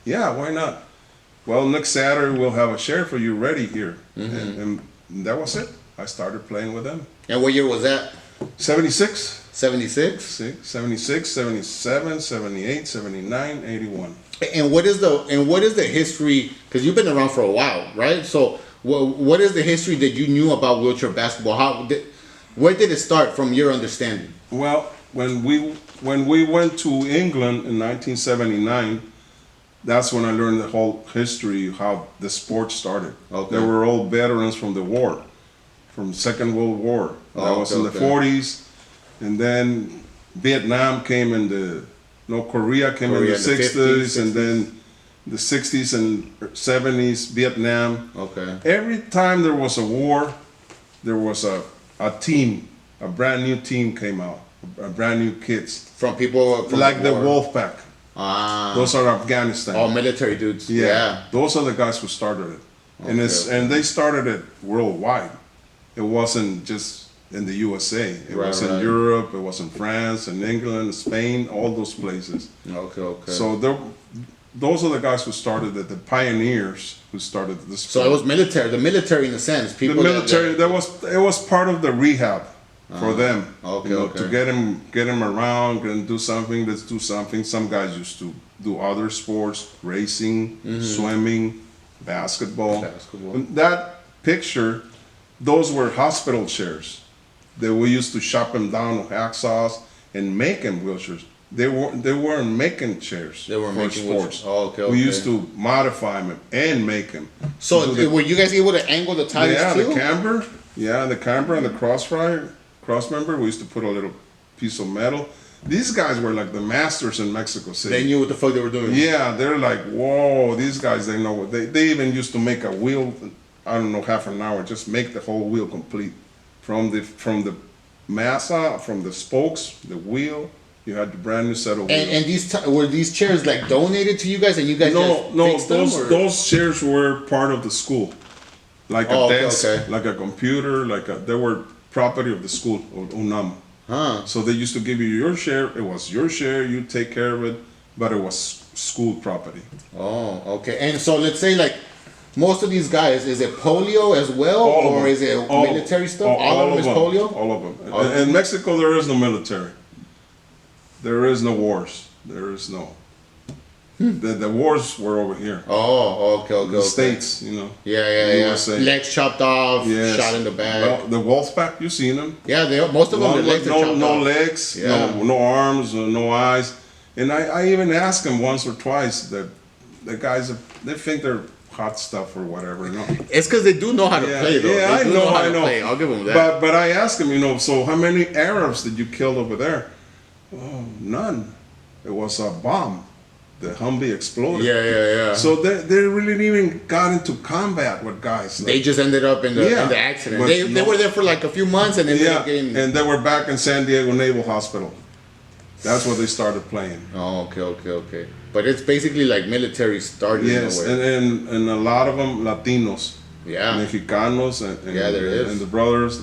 Speaker 3: Yeah, why not? Well, next Saturday we'll have a share for you ready here, and that was it. I started playing with them.
Speaker 1: And what year was that?
Speaker 3: 76,
Speaker 1: 76.
Speaker 3: 76, 77, 78, 79, 81.
Speaker 1: And what is the history? Because you've been around for a while, right? So what is the history that you knew about wheelchair basketball? Where did it start from your understanding?
Speaker 3: Well, when we went to England in 1979, that's when I learned the whole history, how the sport started.
Speaker 1: Okay.
Speaker 3: They were all veterans from the war, from Second World War. That was in the
Speaker 1: okay.
Speaker 3: 40s, and then Vietnam came in Korea came in the 60s,
Speaker 1: 50s,
Speaker 3: and then the 60s and 70s, Vietnam.
Speaker 1: Okay.
Speaker 3: Every time there was a war, there was a team, a brand new team came out, a brand new kids.
Speaker 1: From people from
Speaker 3: Like the
Speaker 1: war.
Speaker 3: Wolf Pack.
Speaker 1: Ah.
Speaker 3: Those are Afghanistan.
Speaker 1: all military dudes.
Speaker 3: Yeah. Those are the guys who started it. And they started it worldwide. It wasn't just in the USA. It was in Europe, it was in France, in England, Spain, all those places.
Speaker 1: Okay.
Speaker 3: So those are the guys who started it, the pioneers who started this.
Speaker 1: So it was the military in a sense.
Speaker 3: The
Speaker 1: People
Speaker 3: military. It was part of the rehab for them.
Speaker 1: Okay.
Speaker 3: To get them around, get them do something. Let's do something. Some guys used to do other sports, racing, swimming, basketball. And that picture, those were hospital chairs. That we used to shop them down with hacksaws and make them wheelchairs. They weren't making chairs.
Speaker 1: They were
Speaker 3: for
Speaker 1: making
Speaker 3: sports.
Speaker 1: wheelchairs. Oh, okay.
Speaker 3: We used to modify them and make them.
Speaker 1: So were you guys able to angle the tires too?
Speaker 3: The camber and the cross member. We used to put a little piece of metal. These guys were like the masters in Mexico City.
Speaker 1: They knew what the fuck they were doing.
Speaker 3: Yeah, they're like, whoa, these guys, they know what they even used to make a wheel, I don't know, half an hour, just make the whole wheel complete. From the massa, from the spokes, the wheel, you had the brand new set of wheels.
Speaker 1: And were these chairs like donated to you guys, and you guys just fixed them?
Speaker 3: Those chairs were part of the school. Like a desk,
Speaker 1: okay.
Speaker 3: like a computer, they were property of the school, of UNAM.
Speaker 1: Huh.
Speaker 3: So they used to give you your share. It was your share. You take care of it, but it was school property.
Speaker 1: Oh, okay. And so let's say like most of these guys, is it polio as well, or is it military stuff? All of them is polio?
Speaker 3: All of them. In Mexico, there is no military. There is no wars. There is no. The wars were over here.
Speaker 1: Oh, okay, okay.
Speaker 3: The
Speaker 1: okay.
Speaker 3: states, you know.
Speaker 1: Yeah.
Speaker 3: USA.
Speaker 1: Legs chopped off,
Speaker 3: Yes.
Speaker 1: shot in the back.
Speaker 3: Well, the Wolfpack, you seen them?
Speaker 1: Yeah, most of them, their legs are chopped
Speaker 3: No
Speaker 1: off.
Speaker 3: legs,
Speaker 1: Yeah.
Speaker 3: no arms, no eyes. And I even asked them once or twice that the guys, they think they're hot stuff or whatever, you know.
Speaker 1: It's because they do know how to play, though.
Speaker 3: Yeah,
Speaker 1: They
Speaker 3: I
Speaker 1: do
Speaker 3: know,
Speaker 1: how
Speaker 3: I
Speaker 1: to
Speaker 3: know.
Speaker 1: play. I'll give them that.
Speaker 3: But I asked them, you know, so how many Arabs did you kill over there? Oh, none. It was a bomb. The Humvee exploded.
Speaker 1: Yeah.
Speaker 3: So they really didn't even got into combat with guys. Like,
Speaker 1: They just ended up in the accident.
Speaker 3: but
Speaker 1: They were there for like a few months and then ended up getting.
Speaker 3: and they were back in San Diego Naval Hospital. That's where they started playing.
Speaker 1: Oh, okay. But it's basically like military started.
Speaker 3: Yes,
Speaker 1: in a way.
Speaker 3: and a lot of them Latinos,
Speaker 1: Yeah.
Speaker 3: Mexicanos, and
Speaker 1: Yeah, there is.
Speaker 3: and the brothers.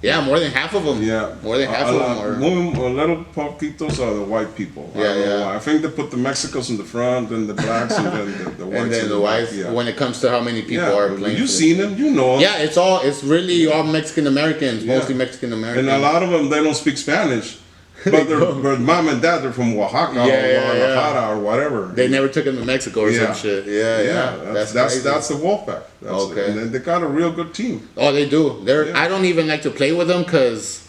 Speaker 1: Yeah, more than half of them.
Speaker 3: Yeah,
Speaker 1: More than half of them are.
Speaker 3: a little poquitos are the white people. I don't know why. I think they put the Mexicans in the front, and the blacks, and then the whites.
Speaker 1: And then
Speaker 3: in
Speaker 1: the whites,
Speaker 3: back. Yeah.
Speaker 1: when it comes to how many people are playing.
Speaker 3: You
Speaker 1: for
Speaker 3: seen
Speaker 1: this.
Speaker 3: them? You know 'em.
Speaker 1: Yeah, it's really all Mexican Americans, mostly Mexican Americans.
Speaker 3: And a lot of them, they don't speak Spanish. But their mom and dad, they're from Oaxaca or Guadalajara or whatever.
Speaker 1: They never took them to Mexico or some shit. Yeah.
Speaker 3: That's the Wolfpack.
Speaker 1: Okay.
Speaker 3: And they got a real good team.
Speaker 1: Oh, they do. I don't even like to play with them because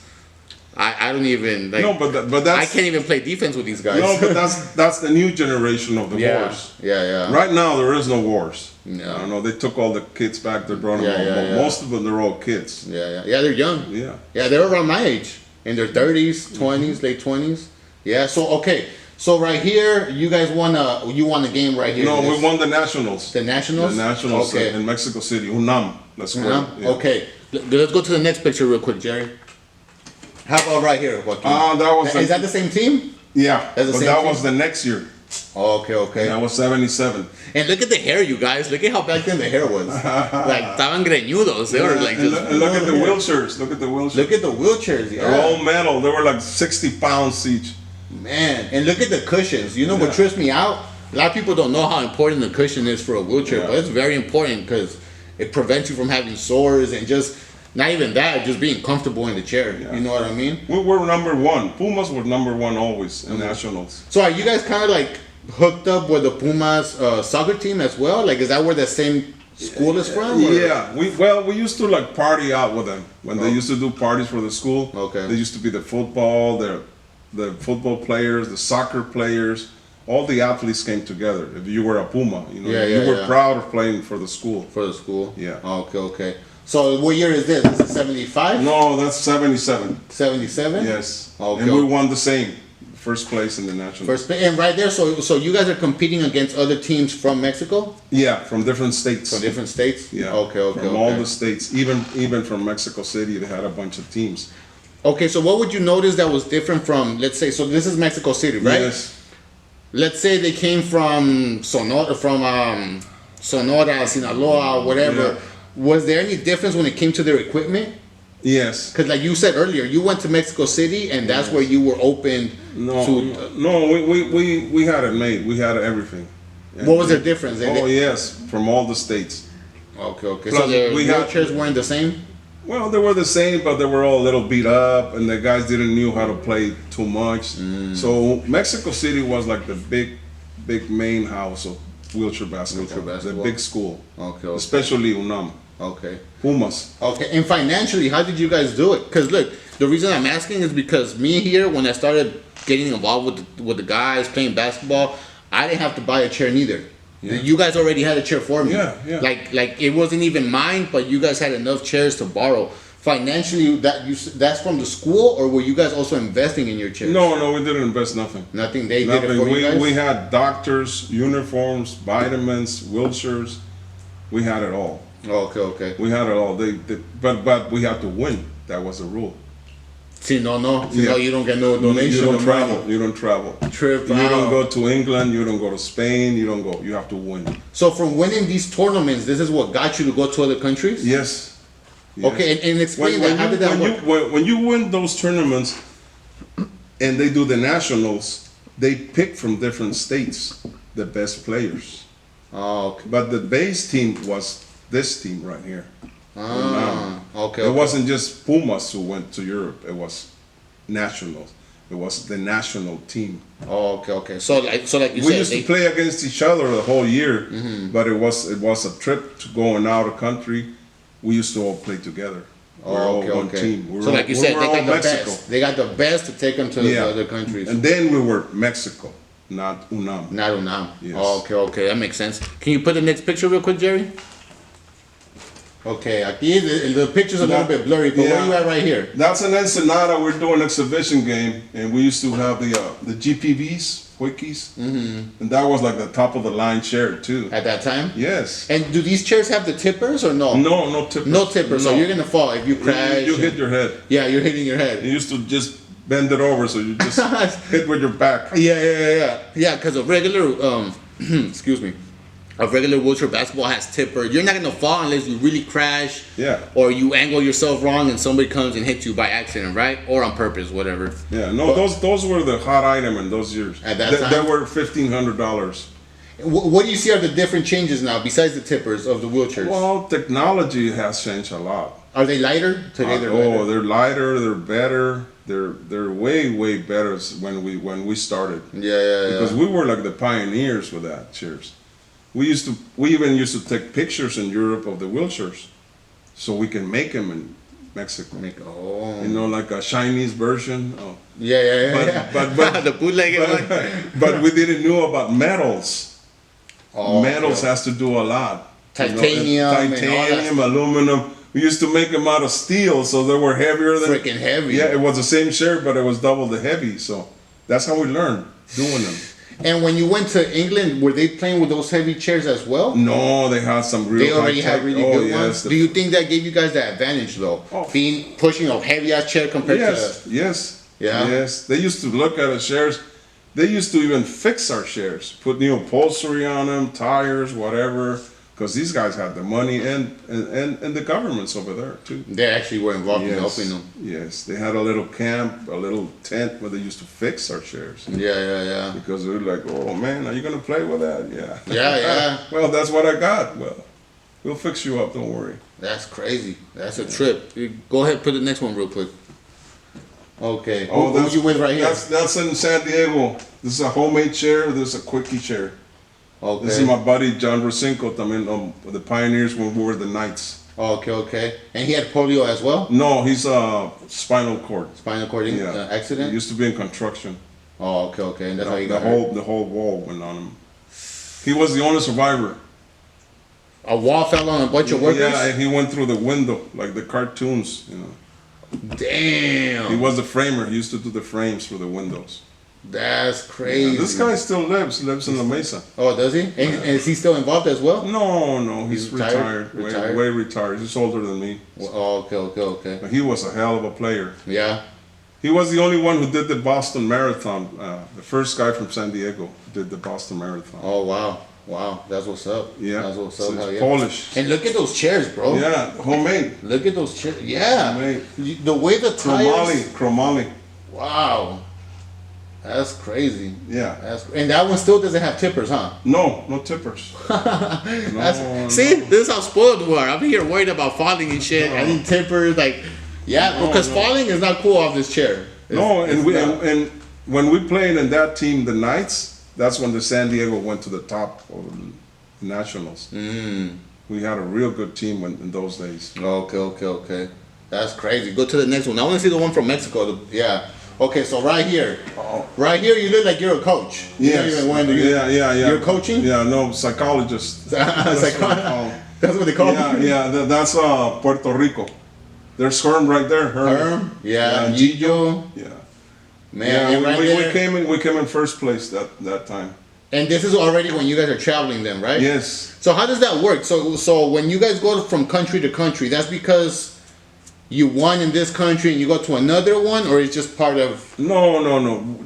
Speaker 1: I don't even like.
Speaker 3: No, but that's
Speaker 1: I can't even play defense with these guys.
Speaker 3: No, but that's the new generation of the wars.
Speaker 1: Yeah.
Speaker 3: Right now, there is no wars.
Speaker 1: No.
Speaker 3: I don't know. They took all the kids back. They brought them home. Most of them, they're all kids.
Speaker 1: Yeah. They're young.
Speaker 3: Yeah.
Speaker 1: Yeah, they're around my age, in their 30s, 20s, late 20s. Yeah. So okay. So right here, you guys won a game right here.
Speaker 3: No, we won the Nationals.
Speaker 1: The Nationals.
Speaker 3: The Nationals
Speaker 1: Okay.
Speaker 3: in Mexico City. UNAM. Let's go. Yeah.
Speaker 1: Okay. Let's go to the next picture real quick, Jerry. How about right here, Joaquin?
Speaker 3: That was
Speaker 1: Is that the same team?
Speaker 3: Yeah,
Speaker 1: That's the
Speaker 3: but
Speaker 1: same
Speaker 3: that
Speaker 1: team?
Speaker 3: was the next year.
Speaker 1: Okay.
Speaker 3: That was 77.
Speaker 1: And look at the hair, you guys. Look at how back then the hair was. Like, estaban greñudos. They were like
Speaker 3: and
Speaker 1: just.
Speaker 3: look at the
Speaker 1: hair.
Speaker 3: wheelchairs. Look at the wheelchairs.
Speaker 1: Look at the wheelchairs, yeah.
Speaker 3: They're all metal. They were like 60 pounds each.
Speaker 1: Man, and look at the cushions. You know what trips me out? A lot of people don't know how important the cushion is for a wheelchair, but it's very important because it prevents you from having sores and just. Not even that, just being comfortable in the chair.
Speaker 3: Yeah.
Speaker 1: You know what I mean?
Speaker 3: We were number one. Pumas were number one always in Nationals.
Speaker 1: So are you guys kind of like hooked up with the Pumas soccer team as well? Like, is that where the same school is from? Or?
Speaker 3: Yeah, we used to like party out with them when they used to do parties for the school.
Speaker 1: Okay.
Speaker 3: They used to be the football, the football players, the soccer players. All the athletes came together. If you were a Puma, you were proud of playing for the school.
Speaker 1: For the school?
Speaker 3: Yeah.
Speaker 1: Okay. So what year is this? This is 75?
Speaker 3: No, that's 77.
Speaker 1: 77?
Speaker 3: Yes.
Speaker 1: Okay.
Speaker 3: And we won the same. First place in the national.
Speaker 1: And right there, so you guys are competing against other teams from Mexico?
Speaker 3: Yeah, from different states.
Speaker 1: From different states?
Speaker 3: Yeah.
Speaker 1: Okay.
Speaker 3: From all the states, even from Mexico City, they had a bunch of teams.
Speaker 1: Okay, so what would you notice that was different from, let's say, so this is Mexico City, right?
Speaker 3: Yes.
Speaker 1: Let's say they came from Sonora, Sinaloa, whatever.
Speaker 3: Yeah.
Speaker 1: Was there any difference when it came to their equipment?
Speaker 3: Yes.
Speaker 1: Because like you said earlier, you went to Mexico City and that's where you were open to...
Speaker 3: We had it made. We had everything. And
Speaker 1: What was their difference?
Speaker 3: Yes, from all the states.
Speaker 1: Okay.
Speaker 3: Plus,
Speaker 1: So the
Speaker 3: we had-
Speaker 1: wheelchairs weren't the same?
Speaker 3: Well, they were the same, but they were all a little beat up, and the guys didn't know how to play too much. So Mexico City was like the big main house of wheelchair basketball. The big school.
Speaker 1: Okay.
Speaker 3: Especially UNAM.
Speaker 1: Okay.
Speaker 3: Pumas.
Speaker 1: Okay, and financially, how did you guys do it? Because look, the reason I'm asking is because me here, when I started getting involved with the guys playing basketball, I didn't have to buy a chair neither. Yeah. You guys already had a chair for me.
Speaker 3: Yeah.
Speaker 1: Like it wasn't even mine, but you guys had enough chairs to borrow. Financially, that's from the school, or were you guys also investing in your chairs?
Speaker 3: No, we didn't invest nothing.
Speaker 1: Nothing. They did it for you guys.
Speaker 3: We had doctors, uniforms, vitamins, wheelchairs. We had it all.
Speaker 1: Okay.
Speaker 3: We had it all. But we had to win. That was the rule.
Speaker 1: Si no, you don't get no donation.
Speaker 3: You don't travel. You don't travel.
Speaker 1: Trip.
Speaker 3: You don't go to England. You don't go to Spain. You don't go. You have to win.
Speaker 1: So from winning these tournaments, this is what got you to go to other countries?
Speaker 3: Yes.
Speaker 1: Okay, and explain that. How did that work?
Speaker 3: When you win those tournaments, and they do the nationals, they pick from different states the best players.
Speaker 1: Oh, okay.
Speaker 3: But the base team was this team right here.
Speaker 1: Okay.
Speaker 3: It wasn't just Pumas who went to Europe. It was nationals. It was the national team.
Speaker 1: Oh, okay. So like you
Speaker 3: We
Speaker 1: said,
Speaker 3: used to play against each other the whole year, but it was a trip to going out of country. We used to all play together. We're all one team.
Speaker 1: So like you said,
Speaker 3: we
Speaker 1: they
Speaker 3: were
Speaker 1: got
Speaker 3: all
Speaker 1: the
Speaker 3: Mexico.
Speaker 1: best. They got the best to take them to the
Speaker 3: Yeah.
Speaker 1: other countries.
Speaker 3: And then we were Mexico, not UNAM.
Speaker 1: Not UNAM.
Speaker 3: Yes.
Speaker 1: Oh, okay, that makes sense. Can you put the next picture real quick, Jerry? Okay, aquí the picture's a little bit blurry, but where
Speaker 3: Yeah.
Speaker 1: you at right here?
Speaker 3: That's an Ensenada. We're doing an exhibition game, and we used to have the GPVs, Wikis, and that was like the top of the line chair too.
Speaker 1: At that time?
Speaker 3: Yes.
Speaker 1: And do these chairs have the tippers or no?
Speaker 3: No tippers.
Speaker 1: No tippers, so
Speaker 3: No.
Speaker 1: you're gonna fall if you crash.
Speaker 3: You hit your head.
Speaker 1: Yeah, you're hitting your head.
Speaker 3: You used to just bend it over, so you just hit with your back.
Speaker 1: Yeah, because a regular, excuse me, a regular wheelchair basketball has tipper. You're not gonna fall unless you really crash,
Speaker 3: Yeah.
Speaker 1: or you angle yourself wrong and somebody comes and hits you by accident, right? Or on purpose, whatever.
Speaker 3: Yeah, no,
Speaker 1: But-
Speaker 3: those were the hot item in those years.
Speaker 1: At that time?
Speaker 3: They were $1,500.
Speaker 1: What do you see are the different changes now besides the tippers of the wheelchairs?
Speaker 3: Well, technology has changed a lot.
Speaker 1: Are they lighter? Today they're lighter.
Speaker 3: They're lighter. They're better. They're way better when we started.
Speaker 1: Yeah.
Speaker 3: Because we were like the pioneers with that chairs. We even used to take pictures in Europe of the wheelchairs, so we can make them in Mexico. You know, like a Chinese version. Oh.
Speaker 1: Yeah.
Speaker 3: But
Speaker 1: the bootleg one.
Speaker 3: but we didn't know about metals.
Speaker 1: Oh,
Speaker 3: Metals
Speaker 1: okay.
Speaker 3: has to do a lot.
Speaker 1: Titanium and all that
Speaker 3: titanium, aluminum. We used to make them out of steel, so they were heavier than.
Speaker 1: Freaking heavy.
Speaker 3: Yeah, it was the same shirt, but it was double the heavy. So that's how we learned doing them.
Speaker 1: And when you went to England, were they playing with those heavy chairs as well?
Speaker 3: No, they had some real.
Speaker 1: They already
Speaker 3: high-tech-
Speaker 1: have really good ones. Do you think that gave you guys that advantage though?
Speaker 3: Oh.
Speaker 1: Being pushing a heavy ass chair compared to
Speaker 3: Yes.
Speaker 1: Yeah?
Speaker 3: Yes. They used to look at the chairs. They used to even fix our chairs, put new upholstery on them, tires, whatever. Because these guys had the money and the governments over there too.
Speaker 1: they actually were involved in
Speaker 3: Yes.
Speaker 1: helping them.
Speaker 3: Yes. They had a little camp, a little tent where they used to fix our chairs.
Speaker 1: Yeah.
Speaker 3: Because they were like, oh man, are you gonna play with that? Yeah.
Speaker 1: Yeah.
Speaker 3: Well, that's what I got. Well, we'll fix you up. Don't worry.
Speaker 1: That's crazy. That's a trip. Go ahead, put the next one real quick. Okay.
Speaker 3: Oh,
Speaker 1: who you with right here?
Speaker 3: That's in San Diego. This is a homemade chair. This is a quickie chair.
Speaker 1: Okay.
Speaker 3: This is my buddy John Rosinko. I mean, the pioneers when we were the Knights.
Speaker 1: Okay. And he had polio as well?
Speaker 3: No, he's spinal cord.
Speaker 1: Spinal cord accident?
Speaker 3: He used to be in construction.
Speaker 1: Oh, okay. And that's how you
Speaker 3: The
Speaker 1: got hurt.
Speaker 3: whole wall went on him. He was the only survivor.
Speaker 1: A wall fell on a bunch of workers?
Speaker 3: Yeah, and he went through the window like the cartoons. You know.
Speaker 1: Damn.
Speaker 3: He was the framer. He used to do the frames for the windows.
Speaker 1: That's crazy.
Speaker 3: Yeah, this guy still lives in La Mesa.
Speaker 1: Oh, does he? And is he still involved as well?
Speaker 3: No, he's
Speaker 1: He's retired?
Speaker 3: retired. Way retired. He's older than me.
Speaker 1: Oh, okay.
Speaker 3: But he was a hell of a player.
Speaker 1: Yeah.
Speaker 3: He was the only one who did the Boston Marathon. The first guy from San Diego did the Boston Marathon.
Speaker 1: Oh, wow. That's what's up.
Speaker 3: Yeah.
Speaker 1: That's what's up.
Speaker 3: So
Speaker 1: Hell
Speaker 3: it's
Speaker 1: yeah.
Speaker 3: Polish.
Speaker 1: And look at those chairs, bro.
Speaker 3: Yeah, homemade.
Speaker 1: Look at those chairs. Yeah.
Speaker 3: Homemade.
Speaker 1: The way the tires.
Speaker 3: Chromoly.
Speaker 1: Wow. That's crazy.
Speaker 3: Yeah.
Speaker 1: And that one still doesn't have tippers, huh?
Speaker 3: No tippers.
Speaker 1: See, this is how spoiled we are. I'm here worried about falling and shit. I need tippers, because falling is not cool off this chair.
Speaker 3: And when we played in that team, the Knights, that's when the San Diego went to the top of the Nationals. We had a real good team in those days.
Speaker 1: Okay. That's crazy. Go to the next one. I want to see the one from Mexico. Yeah. Okay, so right here. Right here, you look like you're a coach.
Speaker 3: Yes. Yeah.
Speaker 1: You're coaching?
Speaker 3: Yeah, no, psychologist. That's what they call 'em.
Speaker 1: That's what they call me?
Speaker 3: That's Puerto Rico. There's Herm right there.
Speaker 1: Herm? Yeah, Gillo.
Speaker 3: Yeah.
Speaker 1: Man,
Speaker 3: Yeah,
Speaker 1: and right
Speaker 3: we
Speaker 1: there.
Speaker 3: came in first place that time.
Speaker 1: And this is already when you guys are traveling then, right?
Speaker 3: Yes.
Speaker 1: So how does that work? So when you guys go from country to country, that's because you won in this country and you go to another one, or it's just part of?
Speaker 3: No.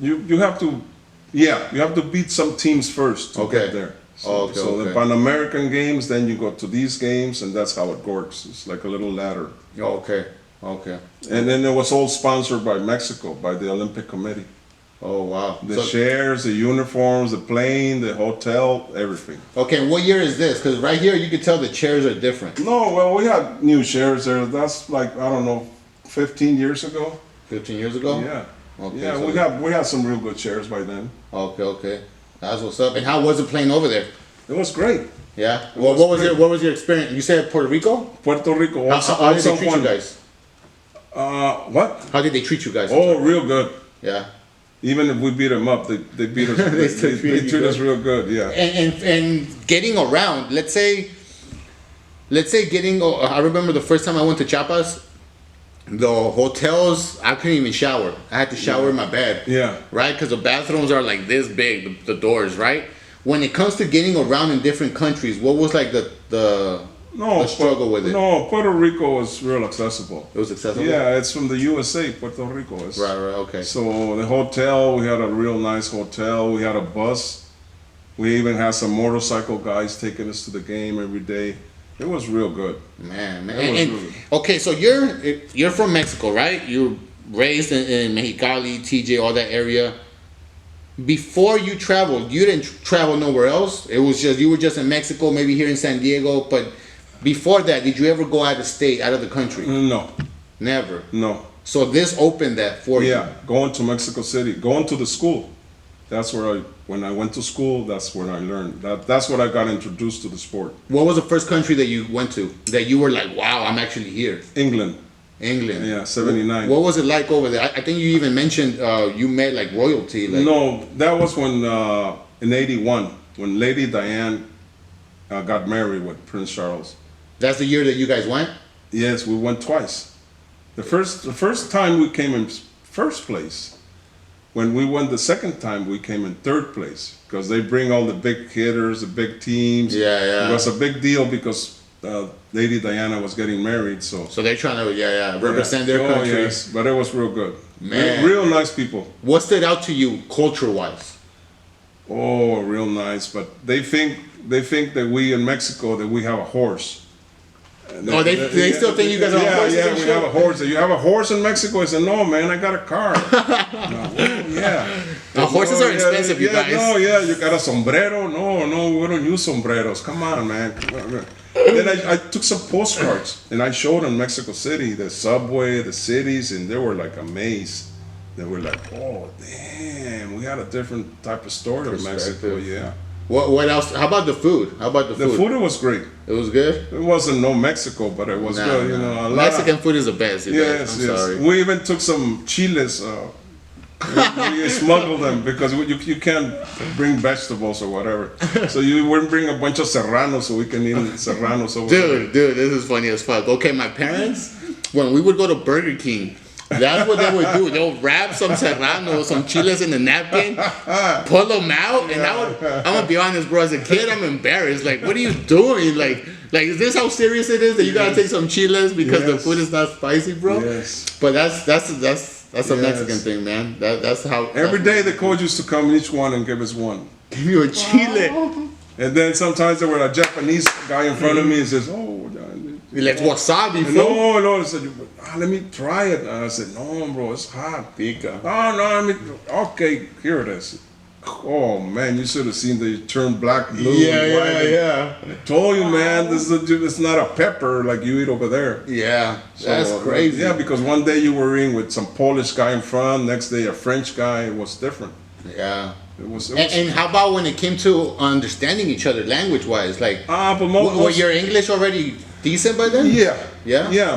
Speaker 3: You have to, you have to beat some teams first to get there. So the Pan American games, then you go to these games, and that's how it works. It's like a little ladder.
Speaker 1: Okay.
Speaker 3: And then it was all sponsored by Mexico, by the Olympic Committee.
Speaker 1: Oh, wow.
Speaker 3: The shares, the uniforms, the plane, the hotel, everything.
Speaker 1: Okay, what year is this? Because right here you can tell the chairs are different.
Speaker 3: No, well, we had new shares there. That's like, I don't know, 15 years ago.
Speaker 1: 15 years ago?
Speaker 3: Yeah.
Speaker 1: Okay,
Speaker 3: Yeah,
Speaker 1: so
Speaker 3: we had some real good chairs by then.
Speaker 1: okay. That's what's up. And how was it playing over there?
Speaker 3: It was great.
Speaker 1: Yeah. Well,
Speaker 3: was great.
Speaker 1: what was your experience? You said Puerto Rico?
Speaker 3: Puerto Rico.
Speaker 1: How did they treat you guys?
Speaker 3: What?
Speaker 1: How did they treat you guys?
Speaker 3: Oh, real good.
Speaker 1: Yeah.
Speaker 3: Even if we beat them up, they beat us. they treat us real good. Yeah.
Speaker 1: And getting around, let's say getting. I remember the first time I went to Chiapas, the hotels I couldn't even shower. I had to shower in my bed.
Speaker 3: Yeah.
Speaker 1: Right, because the bathrooms are like this big, the doors. Right. When it comes to getting around in different countries, what was like the struggle with it?
Speaker 3: No, Puerto Rico was real accessible.
Speaker 1: It was accessible.
Speaker 3: Yeah, it's from the USA. Puerto Rico is.
Speaker 1: Right. Okay.
Speaker 3: So the hotel, we had a real nice hotel. We had a bus. We even had some motorcycle guys taking us to the game every day. It was real good.
Speaker 1: Man.
Speaker 3: It was
Speaker 1: And,
Speaker 3: really good.
Speaker 1: okay, so you're from Mexico, right? You were raised in Mexicali, TJ, all that area. Before you traveled, you didn't travel nowhere else. It was just you were just in Mexico, maybe here in San Diego. But before that, did you ever go out of state, out of the country?
Speaker 3: No,
Speaker 1: Never.
Speaker 3: no.
Speaker 1: So this opened that for you.
Speaker 3: Yeah, going to Mexico City, going to the school. That's where when I went to school, that's when I learned. That's when I got introduced to the sport.
Speaker 1: What was the first country that you went to that you were like, wow, I'm actually here?
Speaker 3: England.
Speaker 1: England.
Speaker 3: Yeah, 79.
Speaker 1: What was it like over there? I think you even mentioned you met like royalty. Like,
Speaker 3: No, that was when in '81 when Lady Diane got married with Prince Charles.
Speaker 1: that's the year that you guys went?
Speaker 3: Yes, we went twice. The first time we came in first place. When we won the second time, we came in third place because they bring all the big hitters, the big teams.
Speaker 1: Yeah.
Speaker 3: It was a big deal because Lady Diana was getting married, so.
Speaker 1: So they're trying to represent their country.
Speaker 3: Oh, yes, but it was real good.
Speaker 1: Man.
Speaker 3: Real nice people.
Speaker 1: What stood out to you culture-wise?
Speaker 3: Oh, real nice. But they think that we in Mexico that we have a horse.
Speaker 1: Oh, they still think you guys are on horses
Speaker 3: Yeah,
Speaker 1: and
Speaker 3: we
Speaker 1: shit?
Speaker 3: have a horse. You have a horse in Mexico? I said, no, man, I got a car. No, yeah.
Speaker 1: Horses are expensive, you guys.
Speaker 3: No, yeah, you got a sombrero? No, we don't use sombreros. Come on, man. Then I took some postcards and I showed them Mexico City, the subway, the cities, and they were like amazed. They were like, oh, damn, we had a different type of story of Mexico, yeah.
Speaker 1: What else? How about the food?
Speaker 3: The food was great.
Speaker 1: It was good?
Speaker 3: It wasn't no Mexico, but it was good. You know, a lot
Speaker 1: Mexican food is the best. You guys. I'm sorry.
Speaker 3: We even took some chiles. We smuggled them because you can't bring vegetables or whatever. So you wouldn't bring a bunch of serranos so we can eat serranos over there.
Speaker 1: Dude, this is funny as fuck. Okay, my parents, when we would go to Burger King, that's what they would do. They'll wrap some serrano, some chiles in a napkin, pull them out, and I'm gonna be honest, bro. As a kid, I'm embarrassed. Like, what are you doing? Like, is this how serious it is that you gotta take some chiles because the food is not spicy, bro?
Speaker 3: Yes.
Speaker 1: But that's a Mexican thing, man. That's how.
Speaker 3: Every day the coach used to come each one and give us one.
Speaker 1: Give you a chile.
Speaker 3: And then sometimes there were a Japanese guy in front of me and says, "Oh,
Speaker 1: Like wasabi, fool.
Speaker 3: no." I said, "Let me try it." And I said, "No, bro, it's hot."
Speaker 1: Pica.
Speaker 3: Oh no, okay, here it is. Oh man, you should have seen the turn black, blue, and white.
Speaker 1: Yeah.
Speaker 3: I told you, man, it's not a pepper like you eat over there.
Speaker 1: Yeah, that's crazy.
Speaker 3: Yeah, because one day you were in with some Polish guy in front, next day a French guy. It was different.
Speaker 1: Yeah.
Speaker 3: It was.
Speaker 1: And how about when it came to understanding each other language-wise? Like,
Speaker 3: but
Speaker 1: were your English already decent by then?
Speaker 3: Yeah.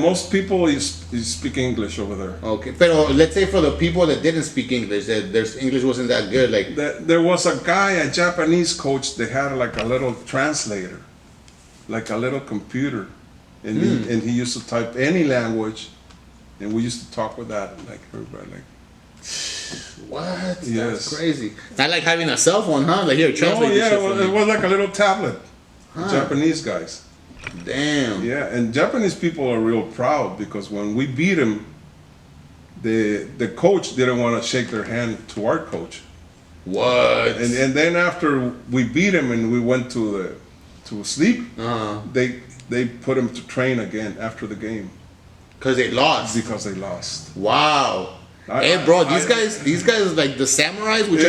Speaker 3: Most people is speak English over there.
Speaker 1: Okay, but let's say for the people that didn't speak English, that their English wasn't that good. Like,
Speaker 3: There was a guy, a Japanese coach. They had like a little translator, like a little computer, and he used to type any language, and we used to talk with that, like everybody, like.
Speaker 1: what?
Speaker 3: Yes.
Speaker 1: That's crazy. Not like having a cell phone, huh? Like, here, translate this shit for me.
Speaker 3: It was like a little tablet. Japanese guys.
Speaker 1: Damn.
Speaker 3: Yeah, and Japanese people are real proud because when we beat them, the coach didn't want to shake their hand to our coach.
Speaker 1: What?
Speaker 3: And then after we beat him and we went to sleep, they put him to train again after the game.
Speaker 1: Because they lost.
Speaker 3: Because they lost.
Speaker 1: Wow. Hey, bro, these guys like the samurais, which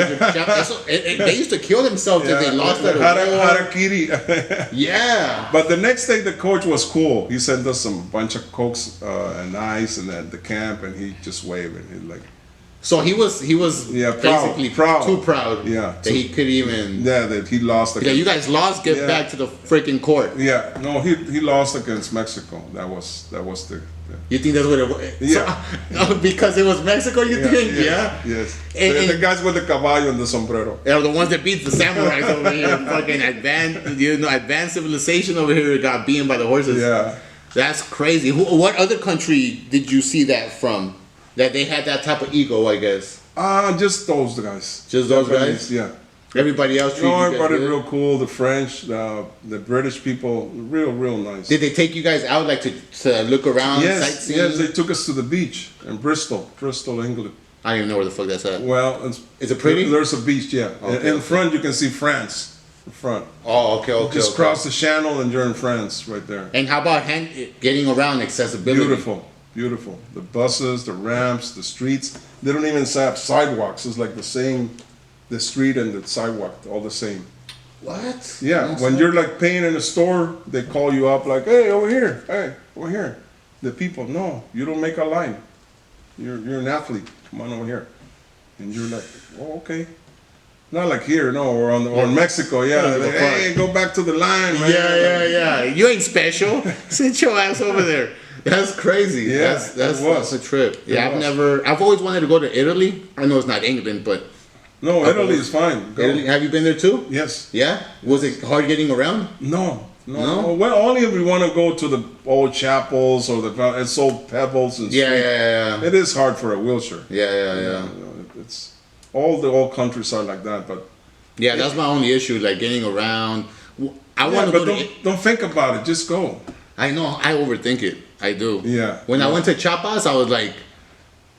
Speaker 1: they used to kill themselves if they lost at a war.
Speaker 3: Harakiri.
Speaker 1: Yeah.
Speaker 3: But the next day, the coach was cool. He sent us some bunch of Cokes and ice and at the camp, and he just waved and he like,
Speaker 1: So he was
Speaker 3: Yeah, proud,
Speaker 1: basically
Speaker 3: proud.
Speaker 1: too proud.
Speaker 3: Yeah,
Speaker 1: that he could even.
Speaker 3: Yeah, that he lost.
Speaker 1: Yeah, you guys lost. Get
Speaker 3: Yeah.
Speaker 1: back to the freaking court.
Speaker 3: Yeah, no, he lost against Mexico. That was the.
Speaker 1: You think that's what it was?
Speaker 3: Yeah.
Speaker 1: So, because it was Mexico, you think? Yeah.
Speaker 3: Yes.
Speaker 1: And-
Speaker 3: The guys with the caballo and the sombrero.
Speaker 1: They're the ones that beat the samurais over here. Fucking advanced civilization over here got beaten by the horses.
Speaker 3: Yeah.
Speaker 1: That's crazy. What other country did you see that from? That they had that type of ego, I guess.
Speaker 3: Just those guys.
Speaker 1: Just those
Speaker 3: Japanese,
Speaker 1: guys?
Speaker 3: Yeah.
Speaker 1: Everybody else treated
Speaker 3: No,
Speaker 1: you guys
Speaker 3: everybody
Speaker 1: good?
Speaker 3: real cool. The French, the British people, real nice.
Speaker 1: Did they take you guys out like to look around,
Speaker 3: Yes,
Speaker 1: sightseeing?
Speaker 3: yes, they took us to the beach in Bristol, England.
Speaker 1: I don't even know where the fuck that's at.
Speaker 3: Well,
Speaker 1: Is it pretty?
Speaker 3: There's a beach, yeah.
Speaker 1: Okay,
Speaker 3: In front, you can see France. In front.
Speaker 1: Oh, okay.
Speaker 3: Just
Speaker 1: okay.
Speaker 3: cross the channel and you're in France right there.
Speaker 1: And how about getting around accessibility?
Speaker 3: Beautiful. The buses, the ramps, the streets. They don't even have sidewalks. It's like the same, the street and the sidewalk, all the same.
Speaker 1: What?
Speaker 3: Yeah,
Speaker 1: That's
Speaker 3: when
Speaker 1: not-
Speaker 3: you're like paying in a store, they call you up like, hey, over here. The people, no, you don't make a line. You're an athlete. Come on over here. And you're like, oh, okay. Not like here, no, or in Mexico, yeah.
Speaker 1: Yeah,
Speaker 3: Like,
Speaker 1: the
Speaker 3: hey, go back to the line, man.
Speaker 1: Yeah. You ain't special. Sit your ass over there. That's crazy.
Speaker 3: Yeah,
Speaker 1: that's a trip. Yeah,
Speaker 3: It was.
Speaker 1: I've always wanted to go to Italy. I know it's not England, but
Speaker 3: No, Italy is fine. Go.
Speaker 1: Italy. Have you been there too?
Speaker 3: Yes.
Speaker 1: Yeah. Was it hard getting around?
Speaker 3: No.
Speaker 1: No?
Speaker 3: Well, only if we want to go to the old chapels or it's all pebbles and
Speaker 1: Yeah.
Speaker 3: It is hard for a wheelchair.
Speaker 1: Yeah.
Speaker 3: It's all countries are like that, but
Speaker 1: Yeah, that's my only issue, like getting around. I
Speaker 3: yeah,
Speaker 1: want to
Speaker 3: but
Speaker 1: go to.
Speaker 3: don't think about it. Just go.
Speaker 1: I know I overthink it. I do.
Speaker 3: Yeah.
Speaker 1: When I
Speaker 3: Yeah.
Speaker 1: went to Chiapas, I was like,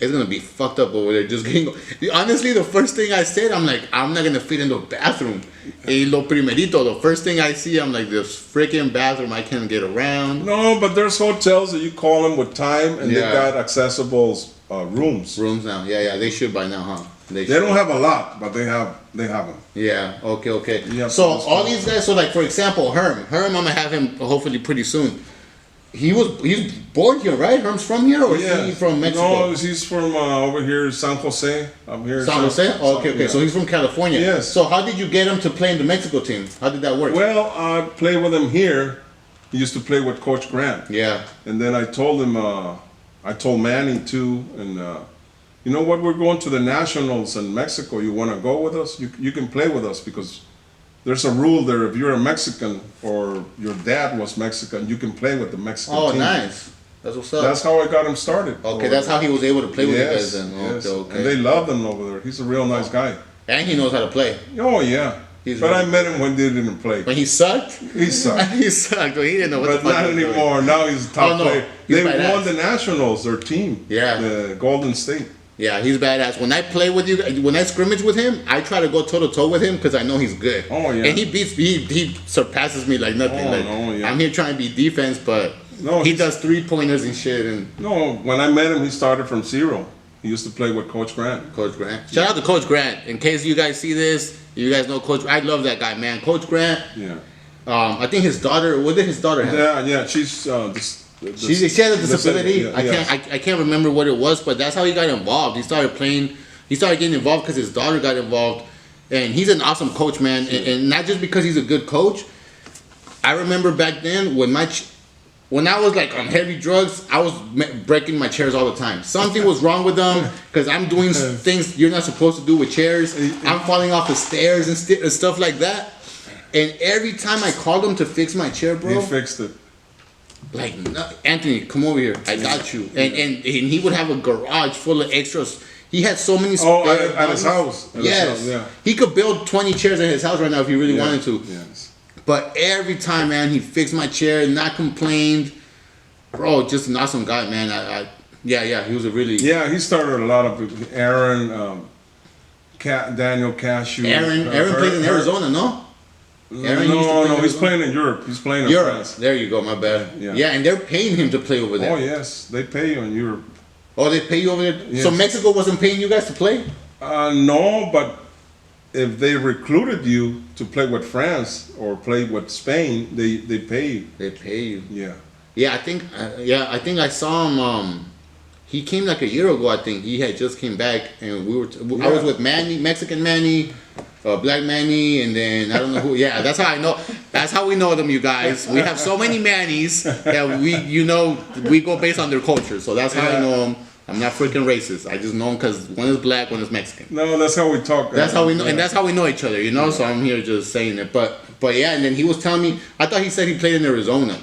Speaker 1: it's gonna be fucked up over there. Just getting. Honestly, the first thing I said, I'm like, I'm not gonna fit in the bathroom. Y lo primerito, the first thing I see, I'm like, this freaking bathroom, I can't get around.
Speaker 3: No, but there's hotels that you call them with time, and they
Speaker 1: Yeah.
Speaker 3: got accessible rooms.
Speaker 1: Rooms now, yeah, they should by now, huh?
Speaker 3: They don't have a lot, but they have them.
Speaker 1: Yeah. Okay.
Speaker 3: Yeah,
Speaker 1: So
Speaker 3: that's
Speaker 1: all
Speaker 3: cool.
Speaker 1: these guys. So like for example, Herm, I'm gonna have him hopefully pretty soon. He's born here, right? Herm's from here, or is he from Mexico?
Speaker 3: No, he's from over here, San Jose. Up here,
Speaker 1: San Jose? Oh, okay.
Speaker 3: Yeah.
Speaker 1: So he's from California.
Speaker 3: Yes.
Speaker 1: So how did you get him to play in the Mexico team? How did that work?
Speaker 3: Well, I played with him here. He used to play with Coach Grant.
Speaker 1: Yeah.
Speaker 3: And then I told him, I told Manny too, and you know what? We're going to the Nationals in Mexico. You want to go with us? You can play with us because there's a rule there. If you're a Mexican or your dad was Mexican, you can play with the Mexican
Speaker 1: Oh,
Speaker 3: team.
Speaker 1: nice. That's what's up.
Speaker 3: That's how I got him started.
Speaker 1: Okay, that's how he was able to play with you
Speaker 3: Yes,
Speaker 1: guys then.
Speaker 3: yes.
Speaker 1: Okay.
Speaker 3: And they love him over there. He's a real nice guy.
Speaker 1: And he knows how to play.
Speaker 3: Oh yeah.
Speaker 1: He's
Speaker 3: But I
Speaker 1: really-
Speaker 3: met him when they didn't play.
Speaker 1: When he sucked?
Speaker 3: He sucked.
Speaker 1: He sucked. Well, he didn't know what
Speaker 3: But
Speaker 1: the fuck
Speaker 3: not
Speaker 1: he was doing.
Speaker 3: anymore. Now he's a top
Speaker 1: Oh, no.
Speaker 3: player.
Speaker 1: He's
Speaker 3: They
Speaker 1: badass.
Speaker 3: won the Nationals, their team.
Speaker 1: Yeah.
Speaker 3: The Golden State.
Speaker 1: Yeah, he's badass. When I play with you, when I scrimmage with him, I try to go toe to toe with him because I know he's good.
Speaker 3: Oh, yeah.
Speaker 1: And he surpasses me like nothing.
Speaker 3: Oh,
Speaker 1: like,
Speaker 3: no, yeah.
Speaker 1: I'm here trying to be defense, but
Speaker 3: No,
Speaker 1: he
Speaker 3: he's-
Speaker 1: does 3-pointers and shit. And
Speaker 3: No, when I met him, he started from zero. He used to play with Coach Grant.
Speaker 1: Coach Grant, shout out to Coach Grant. In case you guys see this, you guys know Coach. I love that guy, man. Coach Grant.
Speaker 3: Yeah.
Speaker 1: I think his daughter. What did his daughter have?
Speaker 3: Yeah. She's
Speaker 1: She had a disability.
Speaker 3: Yeah,
Speaker 1: I can't remember what it was, but that's how he got involved. He started playing. He started getting involved because his daughter got involved, and he's an awesome coach, man. And not just because he's a good coach. I remember back then when I was like on heavy drugs, I was breaking my chairs all the time. Something was wrong with them because I'm doing things you're not supposed to do with chairs. I'm falling off the stairs and stuff like that. And every time I called him to fix my chair, bro,
Speaker 3: he fixed it.
Speaker 1: like, no, Anthony, come over here. I got you. And he would have a garage full of extras. He had so many
Speaker 3: Oh,
Speaker 1: spare
Speaker 3: at his
Speaker 1: bodies.
Speaker 3: house. At his
Speaker 1: Yes.
Speaker 3: house, yeah.
Speaker 1: He could build 20 chairs at his house right now if he really
Speaker 3: Yeah,
Speaker 1: wanted to.
Speaker 3: Yes.
Speaker 1: But every time, man, he fixed my chair, not complained. Bro, just an awesome guy, man. Yeah, he was a really...
Speaker 3: Yeah, he started a lot of Aaron, Daniel Cashew.
Speaker 1: Aaron plays in Arizona, no? Aaron used to play in
Speaker 3: No, he's
Speaker 1: Arizona?
Speaker 3: playing in Europe. He's playing in
Speaker 1: Europe.
Speaker 3: France.
Speaker 1: There you go, my bad.
Speaker 3: Yeah.
Speaker 1: Yeah, and they're paying him to play over there.
Speaker 3: Oh, yes. They pay you in Europe.
Speaker 1: Oh, they pay you over there?
Speaker 3: Yes.
Speaker 1: So Mexico wasn't paying you guys to play?
Speaker 3: No, but if they recruited you to play with France or play with Spain, they pay you.
Speaker 1: They pay you.
Speaker 3: Yeah.
Speaker 1: Yeah, I think I saw him. He came like a year ago, I think. He had just came back, and we were. I
Speaker 3: Yeah.
Speaker 1: was with Manny, Mexican Manny, Black Manny, and then I don't know who. Yeah, that's how I know. That's how we know them, you guys. We have so many Mannys that we go based on their culture. So that's how I know them. I'm not freaking racist. I just know them because one is black, one is Mexican.
Speaker 3: No, that's how we talk.
Speaker 1: That's how we know,
Speaker 3: Yeah.
Speaker 1: and that's how we know each other, you know. So I'm here just saying it, but yeah. And then he was telling me, I thought he said he played in Arizona,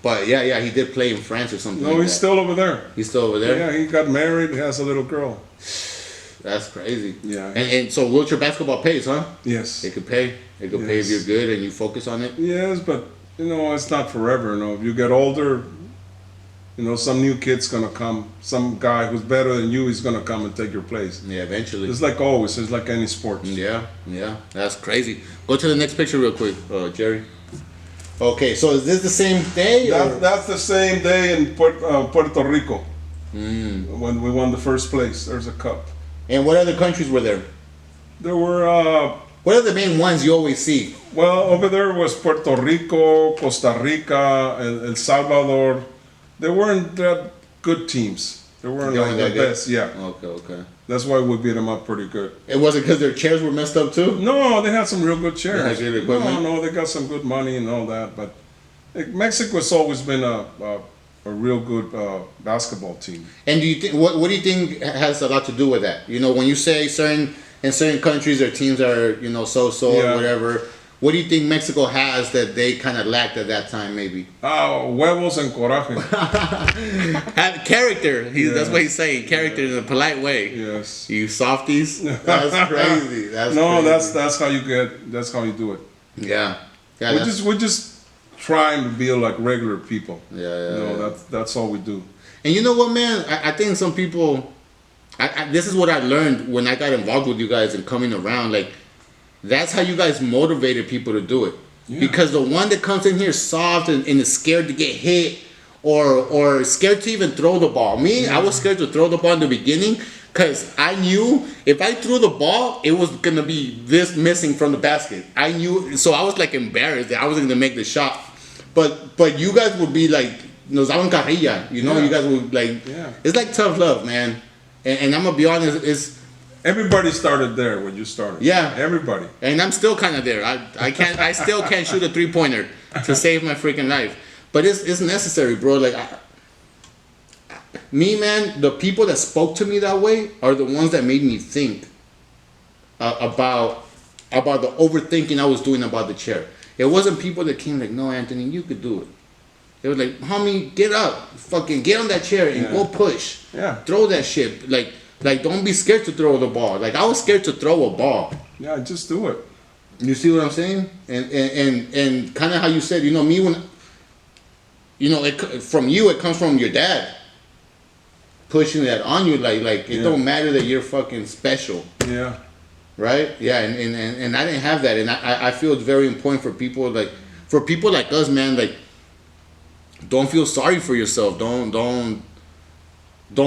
Speaker 1: but yeah, he did play in France or something.
Speaker 3: No,
Speaker 1: like
Speaker 3: he's
Speaker 1: that.
Speaker 3: still over there.
Speaker 1: He's still over there.
Speaker 3: Yeah, he got married. He has a little girl.
Speaker 1: That's crazy.
Speaker 3: Yeah.
Speaker 1: And so wheelchair basketball pays, huh?
Speaker 3: Yes.
Speaker 1: It could pay. It could pay if
Speaker 3: Yes.
Speaker 1: you're good and you focus on it.
Speaker 3: Yes, but it's not forever. If you get older, some new kid's gonna come. Some guy who's better than you is gonna come and take your place.
Speaker 1: Yeah, eventually.
Speaker 3: It's like always. It's like any sport.
Speaker 1: Yeah. That's crazy. Go to the next picture real quick, Jerry. Okay, so is this the same day? Or?
Speaker 3: That's the same day in Puerto Rico when we won the first place. There's a cup.
Speaker 1: And what other countries were there?
Speaker 3: There were
Speaker 1: What are the main ones you always see?
Speaker 3: over there was Puerto Rico, Costa Rica, El Salvador. They weren't that good teams. They weren't
Speaker 1: They
Speaker 3: like
Speaker 1: weren't
Speaker 3: the
Speaker 1: that good?
Speaker 3: best. Yeah,
Speaker 1: Okay.
Speaker 3: that's why we beat them up pretty good.
Speaker 1: It wasn't because their chairs were messed up too?
Speaker 3: No, they had some real good chairs.
Speaker 1: They had good equipment?
Speaker 3: No, they got some good money and all that. But Mexico's always been a real good basketball team.
Speaker 1: And do you think what do you think has a lot to do with that? When you say in certain countries their teams are so
Speaker 3: Yeah.
Speaker 1: or whatever, what do you think Mexico has that they kind of lacked at that time maybe?
Speaker 3: Huevos and coraje.
Speaker 1: Have character. That's
Speaker 3: Yeah.
Speaker 1: what he's saying. Character in a polite way.
Speaker 3: Yes.
Speaker 1: You softies. That's crazy. That's
Speaker 3: No,
Speaker 1: crazy.
Speaker 3: that's how you get. That's how you do it.
Speaker 1: Yeah.
Speaker 3: We're just trying to be like regular people.
Speaker 1: Yeah.
Speaker 3: That's all we do.
Speaker 1: And you know what, man? I think some people. This is what I learned when I got involved with you guys and coming around. Like, that's how you guys motivated people to do it.
Speaker 3: Yeah.
Speaker 1: Because the one that comes in here soft and is scared to get hit or scared to even throw the ball. Me, I was scared to throw the ball in the beginning because I knew if I threw the ball, it was going to be this missing from the basket. I knew, so I was like embarrassed that I wasn't going to make the shot. But you guys would be like, nos daban carrilla, you
Speaker 3: Yeah.
Speaker 1: guys would like,
Speaker 3: Yeah.
Speaker 1: it's like tough love, man. And I'm going to be honest,
Speaker 3: Everybody started there when you started.
Speaker 1: Yeah.
Speaker 3: Everybody.
Speaker 1: and I'm still kind of there. I still can't shoot a 3-pointer to save my freaking life. But it's necessary, bro. Like, me, man, the people that spoke to me that way are the ones that made me think about the overthinking I was doing about the chair. It wasn't people that came like, no, Anthony, you could do it. They were like, homie, get up. Fucking get on that chair and
Speaker 3: Yeah.
Speaker 1: go push.
Speaker 3: Yeah.
Speaker 1: Throw that shit. Like, don't be scared to throw the ball. Like, I was scared to throw a ball.
Speaker 3: Yeah, just do it.
Speaker 1: You see what I'm saying? And kind of how you said, me when, from you, it comes from your dad pushing that on you. Like it
Speaker 3: Yeah.
Speaker 1: don't matter that you're fucking special,
Speaker 3: Yeah.
Speaker 1: right? Yeah, and I didn't have that, and I feel it's very important for people like us, man. Like, don't feel sorry for yourself. Don't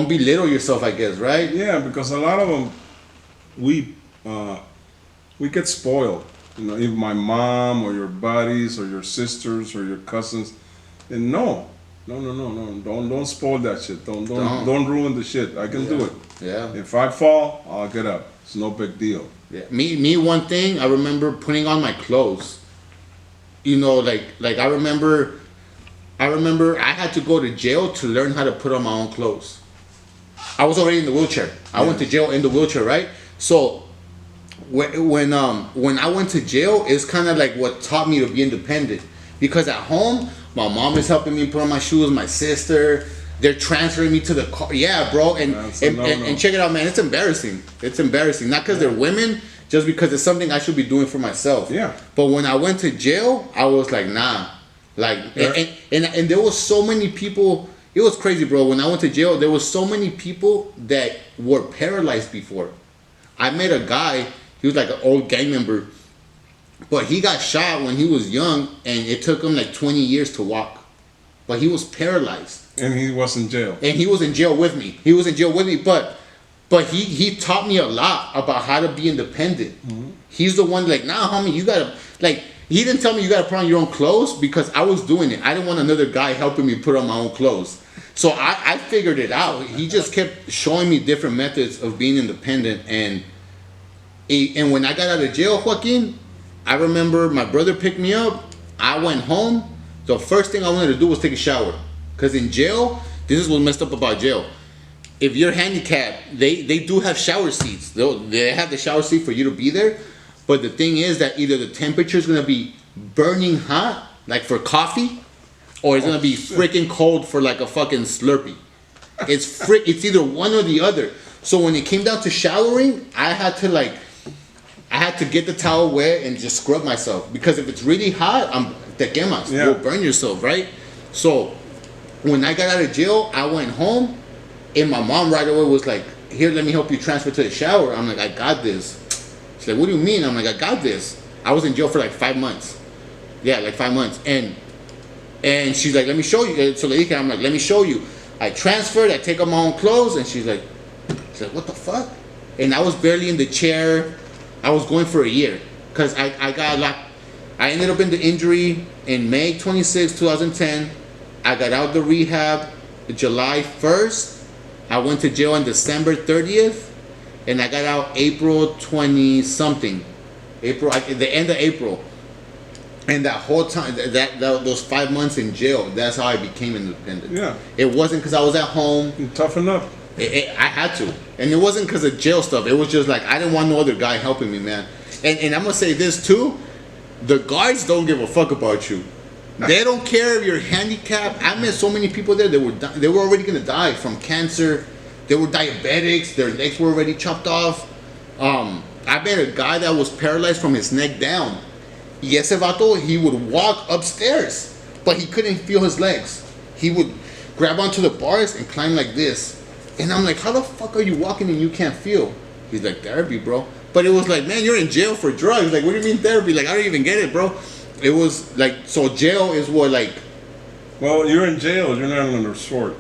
Speaker 1: belittle yourself, I guess, right?
Speaker 3: Yeah, because a lot of them, we get spoiled. Even my mom or your buddies or your sisters or your cousins. And no, don't spoil that shit. Don't ruin the shit. I can do it.
Speaker 1: Yeah.
Speaker 3: If I fall, I'll get up. It's no big deal.
Speaker 1: Yeah. Me, one thing I remember putting on my clothes. Like I remember I had to go to jail to learn how to put on my own clothes. I was already in the wheelchair. I went to jail in the wheelchair, right? So when I went to jail, it's kind of like what taught me to be independent. Because at home, my mom is helping me put on my shoes. My sister, they're transferring me to the car. Yeah, bro. And check it out, man. It's embarrassing. It's embarrassing. Not because they're women, just because it's something I should be doing for myself.
Speaker 3: Yeah.
Speaker 1: But when I went to jail, I was like, nah. Like, and there was so many people. It was crazy, bro. When I went to jail, there was so many people that were paralyzed before. I met a guy. He was like an old gang member, but he got shot when he was young, and it took him like 20 years to walk. But he was paralyzed.
Speaker 3: And he was in jail.
Speaker 1: And he was in jail with me. But he taught me a lot about how to be independent. Mm-hmm. He's the one like, nah, homie, you gotta, like, he didn't tell me you gotta put on your own clothes because I was doing it. I didn't want another guy helping me put on my own clothes. So I figured it out. He just kept showing me different methods of being independent, and when I got out of jail, Joaquin, I remember my brother picked me up. I went home. The first thing I wanted to do was take a shower, because in jail, this is what messed up about jail. If you're handicapped, they do have shower seats. They have the shower seat for you to be there, but the thing is that either the temperature is gonna be burning hot, like for coffee, or it's gonna be freaking cold for like a fucking Slurpee. It's either one or the other. So when it came down to showering, I had to get the towel wet and just scrub myself, because if it's really hot, te quemas.
Speaker 3: Yeah.
Speaker 1: You'll burn yourself, right? So when I got out of jail, I went home, and my mom right away was like, "Here, let me help you transfer to the shower." I'm like, "I got this." She's like, "What do you mean?" I'm like, "I got this." I was in jail for like 5 months. Yeah, like 5 months. And she's like, "Let me show you." So I'm like, "Let me show you." I transferred, I take off my own clothes, and she's like, "What the fuck?" And I was barely in the chair. I was going for a year, because I got locked. I ended up in the injury in May 26, 2010. I got out the rehab July 1st. I went to jail on December 30th, and I got out April 20 something. The end of April. And that whole time, those 5 months in jail, that's how I became independent.
Speaker 3: Yeah.
Speaker 1: It wasn't because I was at home.
Speaker 3: You toughen up.
Speaker 1: I had to, and it wasn't because of jail stuff. It was just like I didn't want no other guy helping me, man. And I'm gonna say this too: the guards don't give a fuck about you. They don't care if you're handicapped. I met so many people there. They were already gonna die from cancer. They were diabetics. Their legs were already chopped off. I met a guy that was paralyzed from his neck down. Y ese vato, he would walk upstairs, but he couldn't feel his legs. He would grab onto the bars and climb like this. And I'm like, "How the fuck are you walking and you can't feel?" He's like, "Therapy, bro." But it was like, "Man, you're in jail for drugs." Like, what do you mean therapy? Like, I don't even get it, bro. It was like, so jail is what, like...
Speaker 3: Well, you're in jail. You're not on a resort.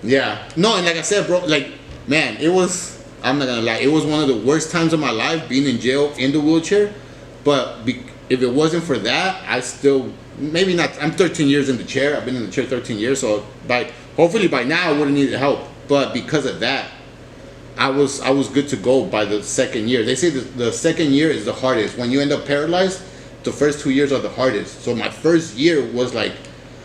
Speaker 1: Yeah. No, and like I said, bro, like, man, it was... I'm not gonna lie. It was one of the worst times of my life, being in jail in the wheelchair. But if it wasn't for that, I still... Maybe not... I'm 13 years in the chair. I've been in the chair 13 years. So, hopefully by now, I wouldn't need help. But because of that, I was good to go by the second year. They say the second year is the hardest. When you end up paralyzed, the first 2 years are the hardest. So my first year was like,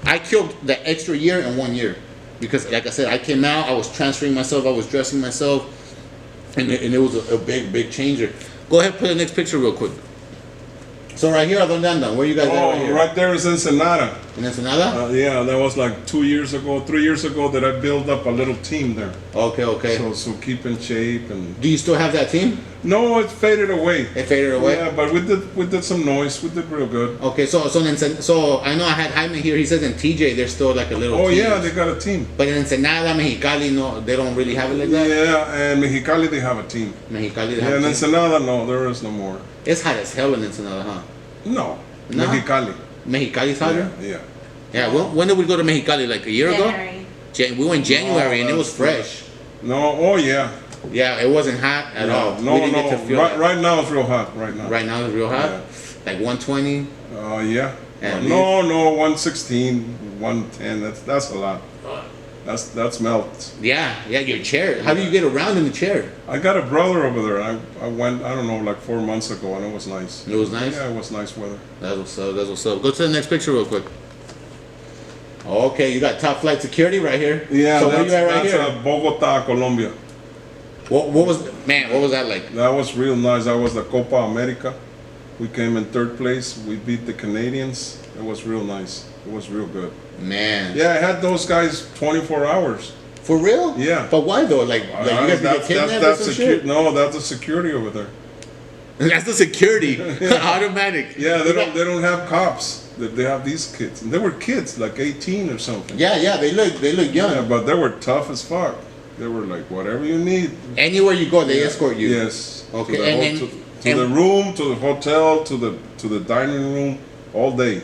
Speaker 1: I killed the extra year in 1 year. Because like I said, I came out, I was transferring myself, I was dressing myself, and it was a big changer. Go ahead, put the next picture real quick. So right here, where you guys at right here?
Speaker 3: Right there is Ensenada.
Speaker 1: In Ensenada?
Speaker 3: Yeah, that was like 3 years ago that I built up a little team there.
Speaker 1: Okay.
Speaker 3: So keep in shape and.
Speaker 1: Do you still have that team?
Speaker 3: No, it faded away.
Speaker 1: It faded away?
Speaker 3: Yeah, but we did some noise. We did real good.
Speaker 1: Okay, so I know I had Jaime here. He says in TJ there's still like a little
Speaker 3: Oh
Speaker 1: team.
Speaker 3: yeah, they got a team.
Speaker 1: But in Ensenada, Mexicali, no, they don't really have it like that?
Speaker 3: Yeah, and Mexicali they have a team.
Speaker 1: Mexicali, they
Speaker 3: Yeah,
Speaker 1: have
Speaker 3: in
Speaker 1: a team?
Speaker 3: Ensenada, no, there is no more.
Speaker 1: It's hot as hell in Ensenada, huh?
Speaker 3: No,
Speaker 1: No?
Speaker 3: Mexicali.
Speaker 1: Mexicali's hotter?
Speaker 3: Yeah.
Speaker 1: Yeah, when did we go to Mexicali? Like a year
Speaker 2: January.
Speaker 1: ago? We went January and it was fresh.
Speaker 3: No, oh yeah.
Speaker 1: Yeah, it wasn't hot at all.
Speaker 3: No,
Speaker 1: We didn't get to feel that.
Speaker 3: Right now it's real hot. Right now.
Speaker 1: Right now it's real hot?
Speaker 3: Yeah.
Speaker 1: Like 120?
Speaker 3: Yeah.
Speaker 1: At
Speaker 3: No, 116, 110. That's a lot. That's melt.
Speaker 1: Yeah, your chair. How do you get around in the chair?
Speaker 3: I got a brother over there. I went, I don't know, like 4 months ago, and it was nice.
Speaker 1: It was nice?
Speaker 3: Yeah, it was nice weather.
Speaker 1: That's what's up. Go to the next picture real quick. Okay, you got top flight security right here.
Speaker 3: Yeah,
Speaker 1: so where you at right
Speaker 3: that's
Speaker 1: here?
Speaker 3: Bogota, Colombia.
Speaker 1: What was that like?
Speaker 3: That was real nice. That was the Copa America. We came in third place. We beat the Canadians. It was real nice. It was real good.
Speaker 1: Man.
Speaker 3: Yeah, I had those guys 24 hours.
Speaker 1: For real?
Speaker 3: Yeah.
Speaker 1: But why though? Like you guys get kidnapped or some shit?
Speaker 3: No, that's the security over there.
Speaker 1: That's the security. Automatic.
Speaker 3: Yeah, they don't have cops. They have these kids. And they were kids, like 18 or something.
Speaker 1: Yeah, they look young.
Speaker 3: Yeah, but they were tough as fuck. They were like, whatever you need.
Speaker 1: Anywhere you go, they escort you.
Speaker 3: Yes.
Speaker 1: Okay.
Speaker 3: To the room, to the hotel, to the dining room, all day.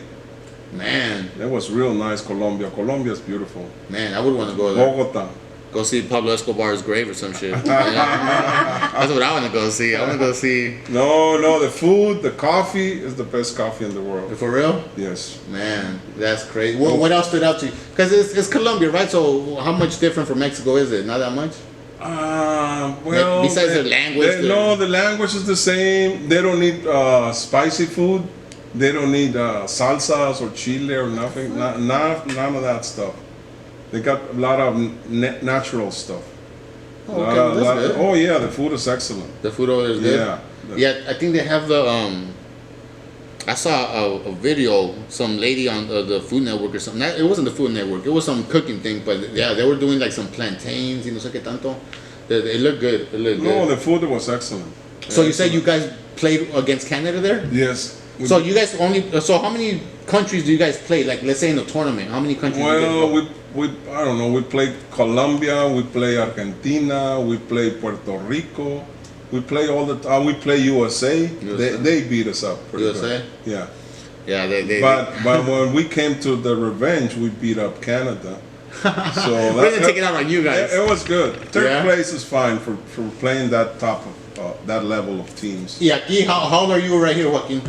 Speaker 1: Man.
Speaker 3: That was real nice. Colombia's beautiful.
Speaker 1: Man, I would want to go there.
Speaker 3: Bogota.
Speaker 1: Go see Pablo Escobar's grave or some shit. Yeah. That's what I want to go see. I want to go see.
Speaker 3: No, the food, the coffee is the best coffee in the world.
Speaker 1: For real?
Speaker 3: Yes.
Speaker 1: Man, that's crazy. What else stood out to you? Because it's Colombia, right? So how much different from Mexico is it? Not that much?
Speaker 3: Well,
Speaker 1: besides the language.
Speaker 3: No, the language is the same. They don't need spicy food. They don't need salsas or chile or nothing. None of that stuff. They got a lot of natural stuff.
Speaker 1: Oh, okay, that's good.
Speaker 3: Oh yeah, the food is excellent.
Speaker 1: The food over there is good?
Speaker 3: Yeah.
Speaker 1: Yeah, I think they have the I saw a video, some lady on the Food Network or something. It wasn't the Food Network. It was some cooking thing, but yeah, they were doing like some plantains, no sé qué tanto. It looked good. It looked good.
Speaker 3: No, the food was excellent.
Speaker 1: So you said you guys played against Canada there?
Speaker 3: Yes.
Speaker 1: So you guys so how many countries do you guys play? Like, let's say in a tournament, how many countries?
Speaker 3: Well, I don't know. We played Colombia, we play Argentina, we play Puerto Rico, we play all the. We play USA. They beat us up.
Speaker 1: USA.
Speaker 3: Good. Yeah.
Speaker 1: Yeah, they.
Speaker 3: But when we came to the revenge, we beat up Canada. So
Speaker 1: we're gonna take it out on you guys.
Speaker 3: It was good. Third place is fine for playing that top of that level of teams.
Speaker 1: Yeah, how old are you right here, Joaquin?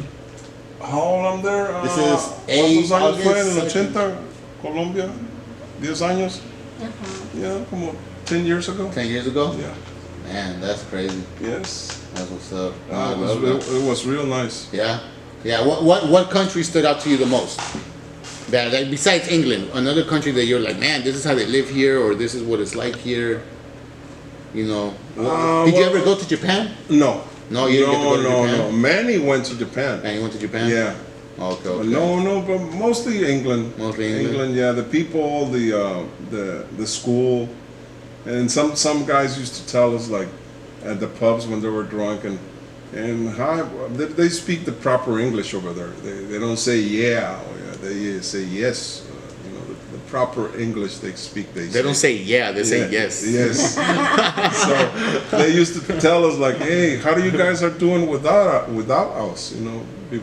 Speaker 3: How old I'm there?
Speaker 1: This is
Speaker 3: ¿Cuántos años fue en el
Speaker 1: August
Speaker 3: 80, Colombia? 10 años? Yeah, como 10 years ago.
Speaker 1: 10 years ago?
Speaker 3: Yeah.
Speaker 1: Man, that's crazy.
Speaker 3: Yes.
Speaker 1: That's what's up.
Speaker 3: It was real nice.
Speaker 1: Yeah. Yeah. What country stood out to you the most? That, like, besides England, another country that you're like, man, this is how they live here, or this is what it's like here. You know. Did you ever go to Japan?
Speaker 3: No.
Speaker 1: No, you didn't get to go to Japan?
Speaker 3: No. Manny went to Japan.
Speaker 1: And you went to Japan?
Speaker 3: Yeah.
Speaker 1: Okay.
Speaker 3: No, but mostly England.
Speaker 1: Mostly England.
Speaker 3: Yeah, the people, the school, and some guys used to tell us, like, at the pubs when they were drunk, and how they speak the proper English over there. They don't say yeah, they say yes. The proper English they speak. They
Speaker 1: don't say yeah, they say yes.
Speaker 3: Yes. So they used to tell us, like, hey, how do you guys are doing without us?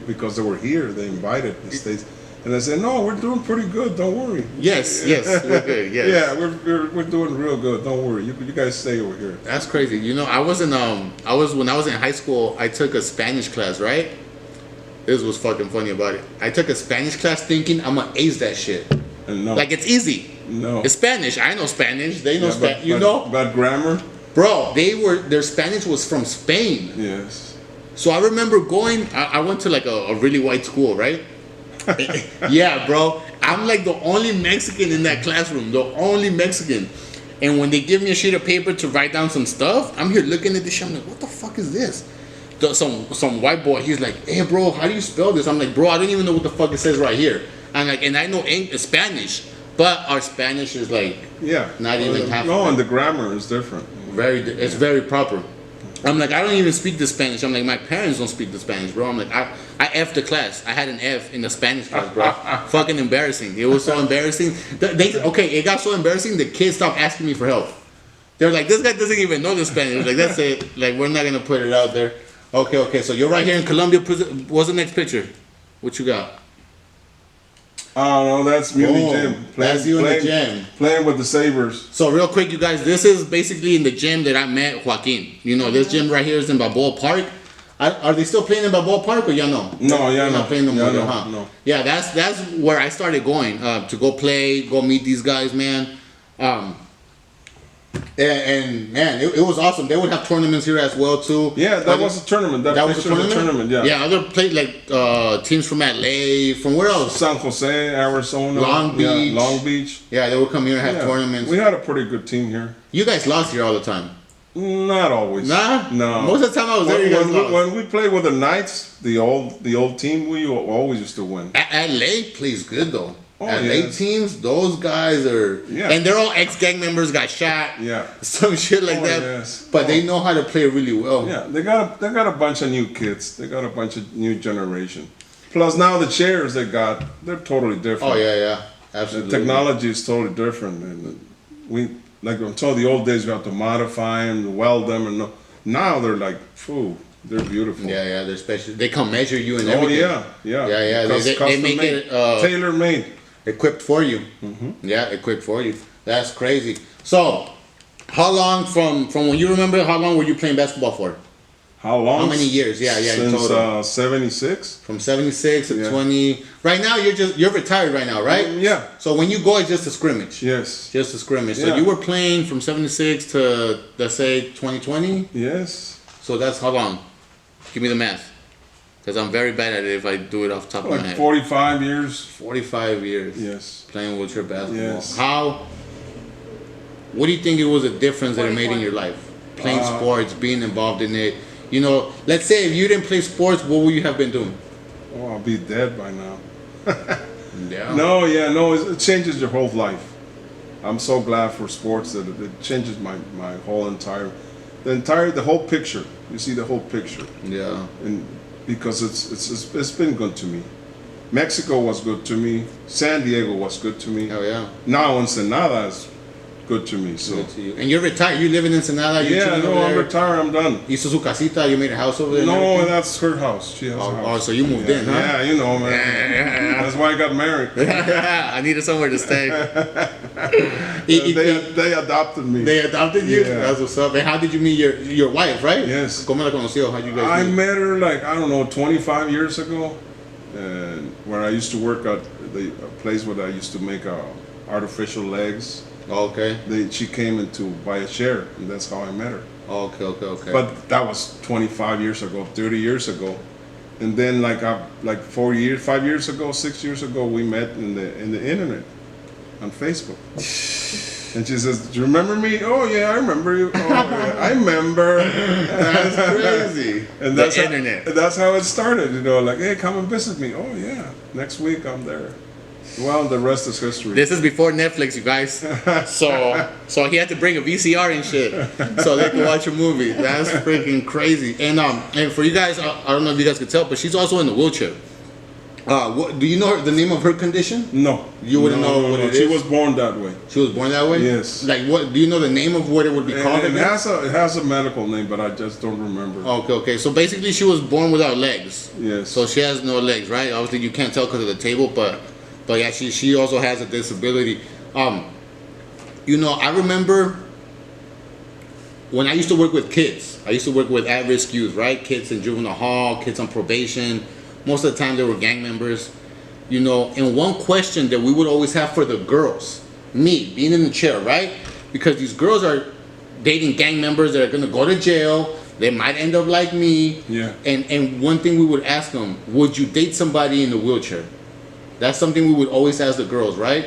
Speaker 3: Because they were here, they invited the States, and I said, no, we're doing pretty good. Don't worry.
Speaker 1: Yes, we're good. Yes.
Speaker 3: Yeah, we're doing real good. Don't worry. You guys stay over here.
Speaker 1: That's crazy. When I was in high school, I took a Spanish class, right? This was fucking funny about it. I took a Spanish class thinking I'm gonna ace that shit.
Speaker 3: No.
Speaker 1: Like, it's easy.
Speaker 3: No.
Speaker 1: It's Spanish. I know Spanish. They know Spanish.
Speaker 3: But grammar?
Speaker 1: Bro, their Spanish was from Spain.
Speaker 3: Yes.
Speaker 1: So I remember I went to like a really white school, right? Yeah, bro. I'm like the only Mexican in that classroom. The only Mexican. And when they give me a sheet of paper to write down some stuff, I'm here looking at this shit. I'm like, what the fuck is this? Some white boy, he's like, hey, bro, how do you spell this? I'm like, bro, I don't even know what the fuck it says right here. And I know Spanish, but our Spanish is like not even half.
Speaker 3: No, and the grammar is different.
Speaker 1: It's very proper. I'm like, I don't even speak the Spanish. I'm like, my parents don't speak the Spanish, bro. I'm like, I F'd the class. I had an F in the Spanish class, bro. Fucking embarrassing. It was so embarrassing. It got so embarrassing, the kids stopped asking me for help. They're like, this guy doesn't even know the Spanish. Like, that's it. Like, we're not gonna put it out there. Okay. So you're right here in Colombia. What's the next picture? What you got?
Speaker 3: Oh no, that's me in the gym.
Speaker 1: That's you in the gym.
Speaker 3: Playing with the Sabres.
Speaker 1: So real quick, you guys, this is basically in the gym that I met Joaquin. This gym right here is in Balboa Park. Are they still playing in Balboa Park or no?
Speaker 3: No,
Speaker 1: They're not playing no more, huh?
Speaker 3: No.
Speaker 1: Yeah, that's where I started going to go meet these guys, man. And man, it was awesome. They would have tournaments here as well too.
Speaker 3: Yeah, that was a tournament. That was a tournament. Yeah.
Speaker 1: Yeah, other played like teams from LA, from where else?
Speaker 3: San Jose, Arizona,
Speaker 1: Long Beach.
Speaker 3: Yeah, Long Beach.
Speaker 1: Yeah, they would come here and have tournaments.
Speaker 3: We had a pretty good team here.
Speaker 1: You guys lost here all the time.
Speaker 3: Not always.
Speaker 1: Nah?
Speaker 3: No.
Speaker 1: Most of the time I was there, you guys lost.
Speaker 3: When we played with the Knights, the old team, we always used to win.
Speaker 1: LA plays good though. LA
Speaker 3: yes.
Speaker 1: teams, those guys are, and they're all ex-gang members, got shot, some shit like that.
Speaker 3: Yes.
Speaker 1: But they know how to play really well.
Speaker 3: Yeah, they got a bunch of new kids. They got a bunch of new generation. Plus now the chairs they're totally different.
Speaker 1: Oh yeah, absolutely.
Speaker 3: The technology is totally different, and like until the old days we have to modify them, weld them, and now they're like, they're beautiful.
Speaker 1: Yeah, they're special. They come measure you and everything.
Speaker 3: Yeah.
Speaker 1: They make it
Speaker 3: tailor made.
Speaker 1: Equipped for you.
Speaker 3: Mm-hmm.
Speaker 1: Yeah, equipped for you. That's crazy. So, How long from when you remember? How long were you playing basketball for?
Speaker 3: How long?
Speaker 1: How many years? Yeah, in
Speaker 3: Since
Speaker 1: total.
Speaker 3: 76.
Speaker 1: From 76 to
Speaker 3: Yeah.
Speaker 1: 20. Right now, you're retired right now, right?
Speaker 3: Yeah.
Speaker 1: So when you go, it's just a scrimmage.
Speaker 3: Yes.
Speaker 1: Just a scrimmage. So
Speaker 3: Yeah.
Speaker 1: you were playing from 76 to, let's say, 2020.
Speaker 3: Yes.
Speaker 1: So that's how long? Give me the math. Because I'm very bad at it if I do it off the top of my
Speaker 3: Like
Speaker 1: head.
Speaker 3: 45 years.
Speaker 1: 45 years.
Speaker 3: Yes.
Speaker 1: Playing wheelchair basketball.
Speaker 3: Yes.
Speaker 1: What do you think it was a difference that it made in your life? Playing sports, being involved in it. You know, let's say if you didn't play sports, what would you have been doing?
Speaker 3: Oh, I'll be dead by now.
Speaker 1: Yeah.
Speaker 3: No, it changes your whole life. I'm so glad for sports that it changes my whole the whole picture. You see the whole picture,
Speaker 1: Yeah.
Speaker 3: and because it's been good to me. Mexico was good to me. San Diego was good to me.
Speaker 1: Oh yeah.
Speaker 3: Now Ensenada is good to me. So
Speaker 1: Good to you. And you're retired. You live in Ensenada. You're
Speaker 3: yeah,
Speaker 1: chilling
Speaker 3: no,
Speaker 1: over
Speaker 3: I'm
Speaker 1: there.
Speaker 3: retired. I'm done.
Speaker 1: Hizo su casita. You made a house over there. and
Speaker 3: No,
Speaker 1: everything?
Speaker 3: that's her house. She has a
Speaker 1: Oh,
Speaker 3: house.
Speaker 1: so you moved in, huh?
Speaker 3: Yeah, you know, man.
Speaker 1: Yeah.
Speaker 3: That's why I got married.
Speaker 1: I needed somewhere to stay.
Speaker 3: They adopted me.
Speaker 1: They adopted you?
Speaker 3: Yeah.
Speaker 1: That's what's up. And how did you meet your wife, right?
Speaker 3: Yes.
Speaker 1: ¿Cómo la conoció? How you guys
Speaker 3: I
Speaker 1: meet?
Speaker 3: met her like, I don't know, 25 years ago, and where I used to work at the place where I used to make artificial legs.
Speaker 1: Okay.
Speaker 3: She came in to buy a chair, and that's how I met her.
Speaker 1: Okay.
Speaker 3: But that was 25 years ago, 30 years ago, and then like 5 years ago, 6 years ago, we met in the internet, on Facebook. And she says, "Do you remember me?" "Oh yeah, I remember you." "Oh yeah, I remember."
Speaker 1: That's crazy.
Speaker 3: And
Speaker 1: The
Speaker 3: that's
Speaker 1: internet.
Speaker 3: That's how it started. You know, like, "Hey, come and visit me." "Oh yeah, next week I'm there." Well, the rest is history.
Speaker 1: This is before Netflix, you guys. So he had to bring a VCR and shit so they could watch a movie. That's freaking crazy. And for you guys, I don't know if you guys could tell, but she's also in the wheelchair. Do you know the name of her condition?
Speaker 3: No,
Speaker 1: You wouldn't know what it
Speaker 3: She
Speaker 1: is?
Speaker 3: was born that way.
Speaker 1: She was born that way?
Speaker 3: Yes.
Speaker 1: Like what? Do you know the name of what it would be called?
Speaker 3: It
Speaker 1: again?
Speaker 3: has a medical name, but I just don't remember.
Speaker 1: Okay. So basically, she was born without legs.
Speaker 3: Yes.
Speaker 1: So she has no legs, right? Obviously, you can't tell because of the table, but yeah, she also has a disability. You know, I remember when I used to work with kids. I used to work with at-risk youth, right? Kids in juvenile hall, kids on probation. Most of the time, they were gang members. You know, and one question that we would always have for the girls, me being in the chair, right? Because these girls are dating gang members that are gonna go to jail. They might end up like me.
Speaker 3: Yeah.
Speaker 1: And one thing we would ask them, would you date somebody in a wheelchair? That's something we would always ask the girls, right?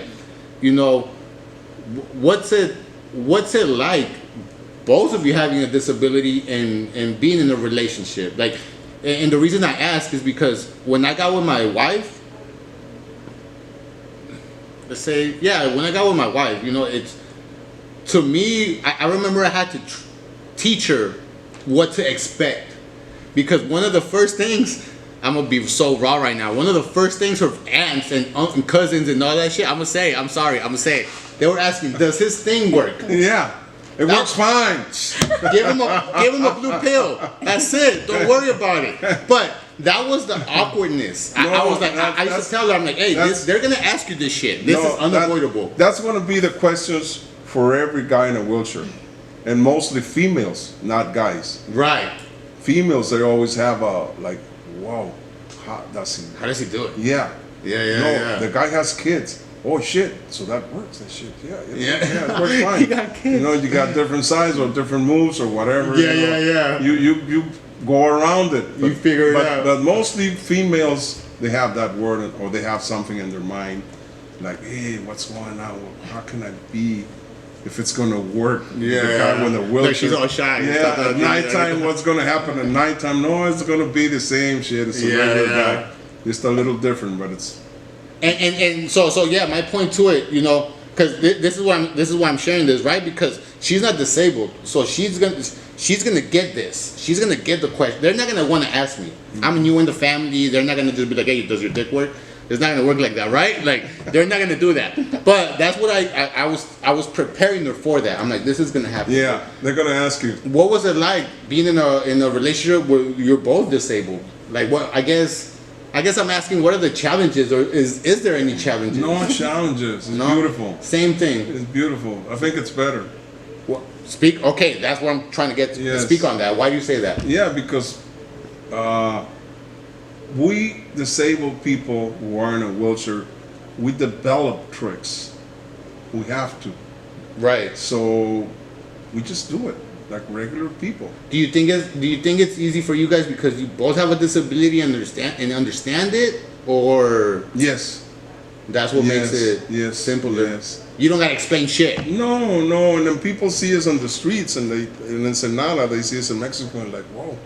Speaker 1: You know, what's it like, both of you having a disability and being in a relationship? Like, and the reason I ask is because when I got with my wife, when I got with my wife, you know, it's, to me, I remember I had to teach her what to expect. Because one of the first things, I'm gonna be so raw right now. One of the first things her aunts and cousins and all that shit, I'm gonna say it. They were asking, does his thing work?
Speaker 3: Yeah, it works fine.
Speaker 1: Give him a blue pill. That's it. Don't worry about it. But that was the awkwardness. I was like, I used to tell her, I'm like, hey, they're gonna ask you this shit. This is unavoidable.
Speaker 3: That's gonna be the questions for every guy in a wheelchair, and mostly females, not guys.
Speaker 1: Right.
Speaker 3: Females, they always have a like, wow, how does he
Speaker 1: do it?
Speaker 3: Yeah.
Speaker 1: Yeah.
Speaker 3: The guy has kids. Oh shit! So that works. That shit. Yeah. It works fine.
Speaker 1: He got kids.
Speaker 3: You know, you got different sizes or different moves or whatever.
Speaker 1: Yeah.
Speaker 3: You go around it.
Speaker 1: You figure it out.
Speaker 3: But mostly females, they have that word, or they have something in their mind, like, hey, what's going on? How can I be? If it's gonna work, the guy with the wheelchair.
Speaker 1: Like she's all shy.
Speaker 3: Yeah, at nighttime, what's gonna happen at nighttime? No, it's gonna be the same shit. It's a regular guy, just a little different, but it's.
Speaker 1: And so yeah, my point to it, you know, because this is why I'm sharing this, right? Because she's not disabled, so she's gonna get this. She's gonna get the question. They're not gonna want to ask me. I'm new in the family. They're not gonna just be like, hey, does your dick work? It's not gonna work like that, right? Like they're not gonna do that. But that's what I was preparing her for that. I'm like, this is gonna happen.
Speaker 3: Yeah, they're gonna ask you.
Speaker 1: What was it like being in a relationship where you're both disabled? Like what? I guess I'm asking, what are the challenges, or is there any challenges?
Speaker 3: No challenges. It's
Speaker 1: No?
Speaker 3: beautiful.
Speaker 1: Same thing.
Speaker 3: It's beautiful. I think it's better.
Speaker 1: Speak. Okay, that's what I'm trying to get to
Speaker 3: Yes.
Speaker 1: speak on that. Why do you say that?
Speaker 3: Yeah, because we disabled people who are in a wheelchair, we develop tricks. We have to.
Speaker 1: Right.
Speaker 3: So we just do it like regular people.
Speaker 1: Do you think it's easy for you guys because you both have a disability and understand it, or
Speaker 3: Yes.
Speaker 1: that's what makes it simpler?
Speaker 3: Yes.
Speaker 1: You don't gotta explain shit.
Speaker 3: No. And then people see us on the streets, and in Ensenada, they see us in Mexico, and like, whoa,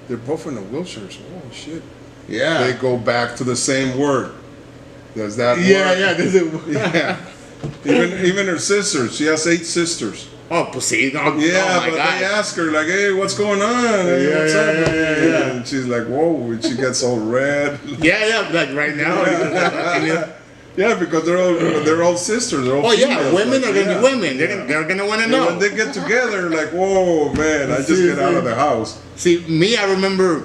Speaker 3: they're both in the wheelchairs. Oh shit.
Speaker 1: Yeah.
Speaker 3: They go back to the same word. There's that
Speaker 1: Yeah,
Speaker 3: word.
Speaker 1: yeah. This is,
Speaker 3: Yeah. Even her sisters. She has 8 sisters.
Speaker 1: oh, pues sí. No,
Speaker 3: Yeah,
Speaker 1: oh my
Speaker 3: but
Speaker 1: God.
Speaker 3: they ask her like, "Hey, what's going on? Hey,
Speaker 1: Yeah,
Speaker 3: what's
Speaker 1: yeah,
Speaker 3: up?"
Speaker 1: yeah.
Speaker 3: And she's like, "Whoa!" And she gets all red.
Speaker 1: Yeah, like right now.
Speaker 3: Yeah, because they're all sisters. They're all
Speaker 1: Oh yeah,
Speaker 3: females,
Speaker 1: women
Speaker 3: like,
Speaker 1: are gonna
Speaker 3: yeah.
Speaker 1: be women. They're gonna want to
Speaker 3: And
Speaker 1: know.
Speaker 3: when they get together, like, "Whoa, man! I just get out of the house."
Speaker 1: See, me, I remember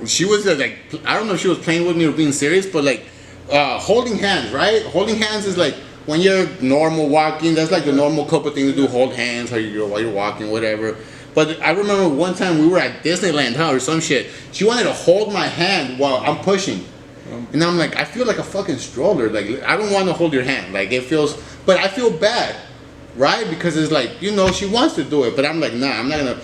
Speaker 1: she was like, I don't know if she was playing with me or being serious, but like holding hands, right? Holding hands is like when you're normal walking. That's like the normal couple thing to do. Hold hands while you're walking, whatever. But I remember one time we were at Disneyland, or some shit. She wanted to hold my hand while I'm pushing. And I'm like, I feel like a fucking stroller. Like, I don't want to hold your hand. Like, it feels, but I feel bad, right? Because it's like, she wants to do it. But I'm like, nah, I'm not going to,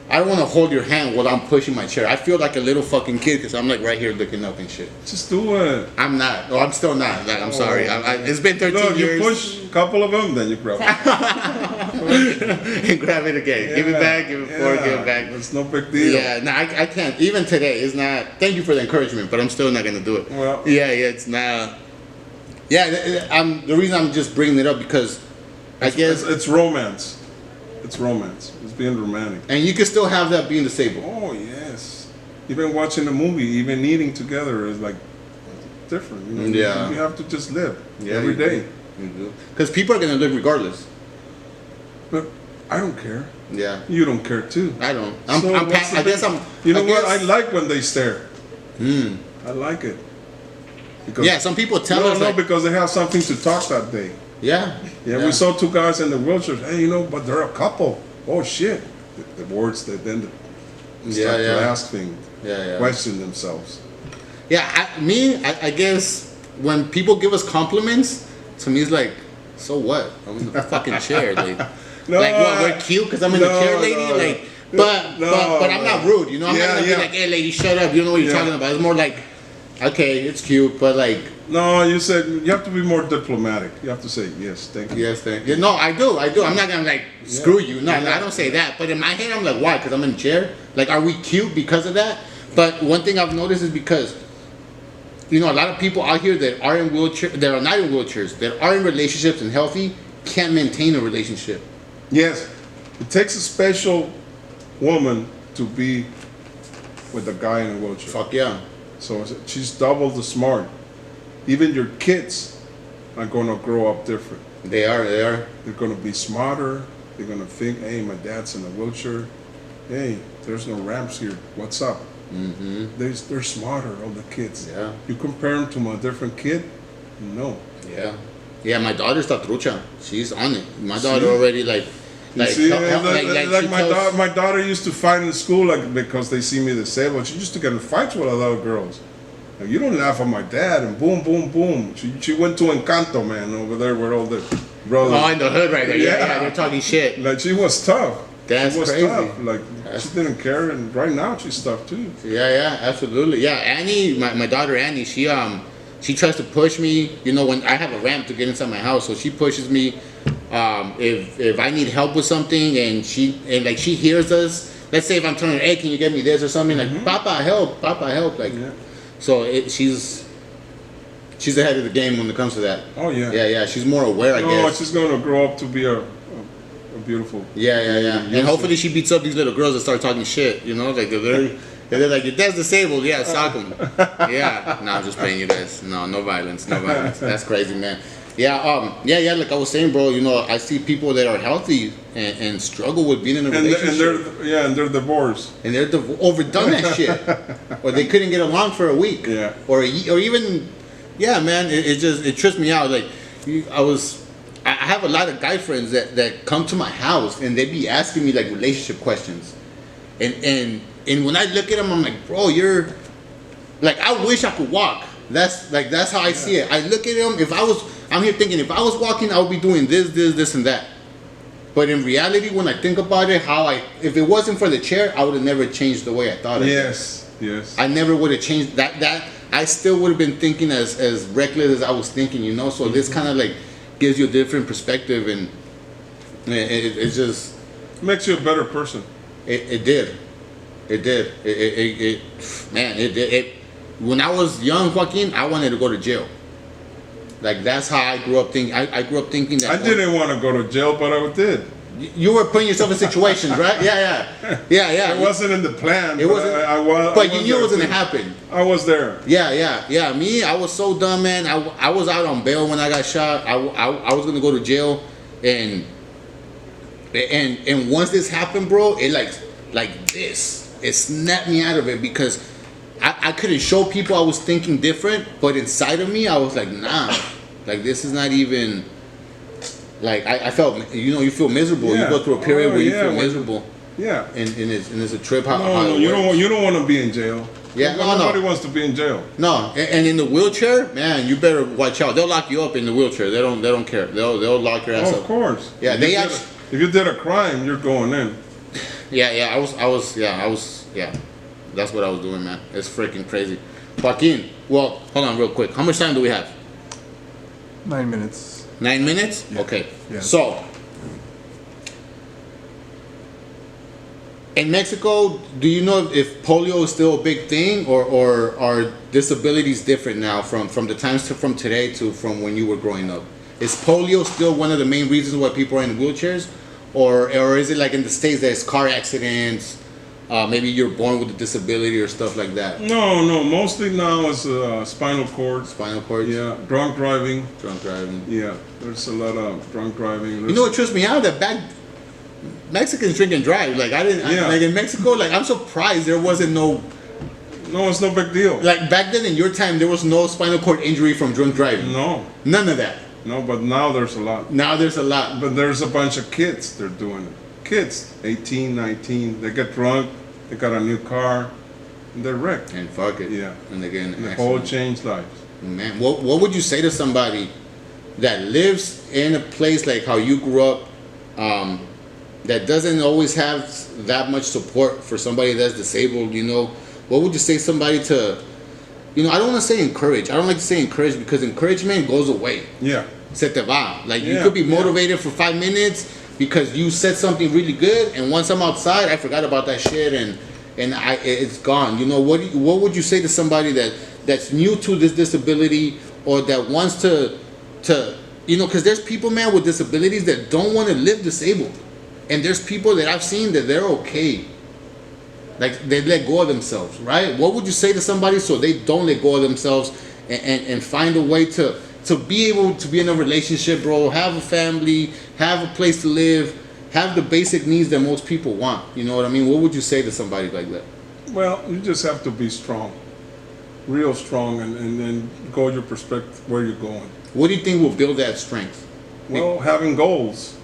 Speaker 1: I don't want to hold your hand while I'm pushing my chair. I feel like a little fucking kid because I'm like right here looking up and shit.
Speaker 3: Just do it.
Speaker 1: I'm not. No, I'm still not. Like, I'm sorry. It's been 13
Speaker 3: Look,
Speaker 1: years.
Speaker 3: you push a couple of them, then you grab it.
Speaker 1: And grab it again. Give it back, give it forward, give it back.
Speaker 3: It's no big deal.
Speaker 1: Yeah, no, I can't. Even today, it's not. Thank you for the encouragement, but I'm still not gonna do it.
Speaker 3: Well.
Speaker 1: Yeah, it's not. Yeah, the reason I'm just bringing it up because I guess,
Speaker 3: It's romance. It's romance. It's being romantic.
Speaker 1: and you can still have that being disabled.
Speaker 3: Oh yes. Even watching a movie, even eating together is like different.
Speaker 1: Yeah.
Speaker 3: You have to just live
Speaker 1: Yeah,
Speaker 3: every
Speaker 1: you
Speaker 3: day.
Speaker 1: Because people are gonna live regardless.
Speaker 3: But I don't care.
Speaker 1: Yeah,
Speaker 3: You don't care too.
Speaker 1: I don't.
Speaker 3: So what's the
Speaker 1: I guess
Speaker 3: big-
Speaker 1: I'm.
Speaker 3: You know
Speaker 1: I
Speaker 3: what? I
Speaker 1: guess-
Speaker 3: like when they stare. I like it. Because
Speaker 1: Yeah, some people tell us
Speaker 3: no,
Speaker 1: like,
Speaker 3: because they have something to talk that day.
Speaker 1: yeah,
Speaker 3: Yeah, we saw 2 guys in the wheelchairs. Hey, but they're a couple. Oh shit! The words that then start to ask things,
Speaker 1: Yeah.
Speaker 3: question themselves.
Speaker 1: Yeah, I guess when people give us compliments, to me it's like, so what? I'm in the fucking chair. Like,
Speaker 3: No,
Speaker 1: like what? We're cute because I'm in the
Speaker 3: no,
Speaker 1: chair, lady.
Speaker 3: no.
Speaker 1: Like, but I'm not rude. I'm not gonna be like, hey, lady, shut up. You know what you're talking about. It's more like, okay, it's cute, but like,
Speaker 3: No, you said you have to be more diplomatic. You have to say yes, thank you.
Speaker 1: yes, thank you. No, I do. I'm not gonna like screw you. No, I don't say that. But in my head, I'm like, why? Because I'm in the chair. Like, are we cute because of that? But one thing I've noticed is because, a lot of people out here that are in wheelchair, that are not in wheelchairs, that are in relationships and healthy, can't maintain a relationship.
Speaker 3: Yes, it takes a special woman to be with a guy in a wheelchair.
Speaker 1: Fuck yeah.
Speaker 3: So she's double the smart. Even your kids are gonna grow up different.
Speaker 1: They are.
Speaker 3: They're gonna be smarter. They're gonna think, hey, my dad's in a wheelchair. Hey, there's no ramps here. What's up? Mm-hmm. They're smarter, all the kids.
Speaker 1: Yeah.
Speaker 3: You compare them to a different kid? No.
Speaker 1: Yeah. Yeah, my daughter's the trucha. She's on it. My daughter already like
Speaker 3: See,
Speaker 1: she tells-
Speaker 3: my daughter used to fight in school because they see me disabled. She used to get in fights with a lot of girls. Like, you don't laugh at my dad, and boom, boom, boom. She went to Encanto, man, over there where all the brothers.
Speaker 1: Oh, in the hood right there. Yeah,
Speaker 3: Yeah.
Speaker 1: they're talking shit.
Speaker 3: Like, she was tough.
Speaker 1: That's
Speaker 3: she was
Speaker 1: crazy.
Speaker 3: tough. Like, she didn't care, and right now she's tough too.
Speaker 1: Yeah, absolutely. Yeah, Annie, my daughter Annie, she tries to push me. When I have a ramp to get inside my house, so she pushes me. If I need help with something, and she hears us. Let's say if I'm telling her, hey, can you get me this or something? Like, Papa, help. Like, so she's ahead of the game when it comes to that.
Speaker 3: Oh yeah.
Speaker 1: Yeah. She's more aware, I
Speaker 3: No,
Speaker 1: guess.
Speaker 3: she's gonna grow up to be a beautiful.
Speaker 1: Yeah. And hopefully she beats up these little girls that start talking shit. Like they're like, your dad's disabled. Yeah, sock him. Yeah. No, I'm just playing you guys. No violence. That's crazy, man. Yeah. Like I was saying, bro. I see people that are healthy and struggle with being in a relationship.
Speaker 3: And they're divorced.
Speaker 1: And they're overdone that shit, or they couldn't get along for a week,
Speaker 3: Yeah.
Speaker 1: or even, yeah, man. It trips me out. Like, I I have a lot of guy friends that come to my house and they be asking me like relationship questions, and when I look at them, I'm like, bro, you're like, I wish I could walk. That's how I see it. I look at them. I'm here thinking, if I was walking, I would be doing this, and that. But in reality, when I think about it, if it wasn't for the chair, I would have never changed the way I thought.
Speaker 3: Yes.
Speaker 1: I never would have changed that. I still would have been thinking as reckless as I was thinking, you know. So this kind of like gives you a different perspective, and it just
Speaker 3: Makes you a better person.
Speaker 1: it did. It did. Man, it did. When I was young, Joaquin, I wanted to go to jail. Like, that's how I grew up thinking. I grew up thinking that
Speaker 3: I didn't want to go to jail, but I did.
Speaker 1: you were putting yourself in situations, right? Yeah.
Speaker 3: It wasn't in the plan.
Speaker 1: It wasn't. But you knew it was gonna happen.
Speaker 3: I was there.
Speaker 1: Yeah. Me, I was so dumb, man. I was out on bail when I got shot. I was gonna go to jail, and once this happened, bro, it it snapped me out of it, because I couldn't show people I was thinking different, but inside of me, I was like, nah, like, this is not even, like, I felt, you feel miserable.
Speaker 3: Yeah.
Speaker 1: You go through a period where you feel
Speaker 3: when-
Speaker 1: miserable.
Speaker 3: Yeah.
Speaker 1: And it's a trip.
Speaker 3: No, you don't want to be in jail.
Speaker 1: Yeah,
Speaker 3: nobody wants to be in jail.
Speaker 1: No, and in the wheelchair, man, you better watch out. They'll lock you up in the wheelchair. They don't care. They'll lock your ass up.
Speaker 3: Of course.
Speaker 1: Yeah,
Speaker 3: if you did a crime, you're going in.
Speaker 1: Yeah. That's what I was doing, man. It's freaking crazy. Joaquin, well, hold on real quick. How much time do we have?
Speaker 2: 9 minutes.
Speaker 1: 9 minutes?
Speaker 2: Yeah.
Speaker 1: Okay.
Speaker 2: Yeah.
Speaker 1: So, in Mexico, do you know if polio is still a big thing, or are disabilities different now from the times from today to from when you were growing up? Is polio still one of the main reasons why people are in wheelchairs, or is it like in the States that it's car accidents? Maybe you're born with a disability or stuff like that.
Speaker 3: No. Mostly now it's spinal cord.
Speaker 1: Spinal cords.
Speaker 3: Yeah. Drunk driving. Yeah. There's a lot of drunk driving.
Speaker 1: You know what trips me out? That back Mexicans drink and drive. Like like in Mexico, like I'm surprised there wasn't no.
Speaker 3: No, it's no big deal.
Speaker 1: Like back then in your time, there was no spinal cord injury from drunk driving.
Speaker 3: No.
Speaker 1: None of that.
Speaker 3: No, but now there's a lot.
Speaker 1: Now there's a lot.
Speaker 3: But there's a bunch of kids, they're doing it. Kids, 18, 19, they get drunk, they got a new car, and they're wrecked.
Speaker 1: And fuck it.
Speaker 3: Yeah.
Speaker 1: And they get in an
Speaker 3: The
Speaker 1: accident.
Speaker 3: whole changed lives.
Speaker 1: Man, what would you say to somebody that lives in a place like how you grew up, that doesn't always have that much support for somebody that's disabled, What would you say somebody to, I don't want to say encourage. I don't like to say encourage, because encouragement goes away.
Speaker 3: Yeah.
Speaker 1: Se te va. Like, you
Speaker 3: Yeah,
Speaker 1: could be motivated for 5 minutes because you said something really good, and once I'm outside, I forgot about that shit, and it's gone. What would you say to somebody that's new to this disability, or that wants to because there's people, man, with disabilities that don't want to live disabled, and there's people that I've seen that they're okay. Like, they let go of themselves, right? What would you say to somebody so they don't let go of themselves and find a way to be able to be in a relationship, bro, have a family, have a place to live, have the basic needs that most people want? You know what I mean? What would you say to somebody like that?
Speaker 3: Well, you just have to be strong. Real strong, and then go your perspective where you're going.
Speaker 1: What do you think will build that strength?
Speaker 3: Well, having goals.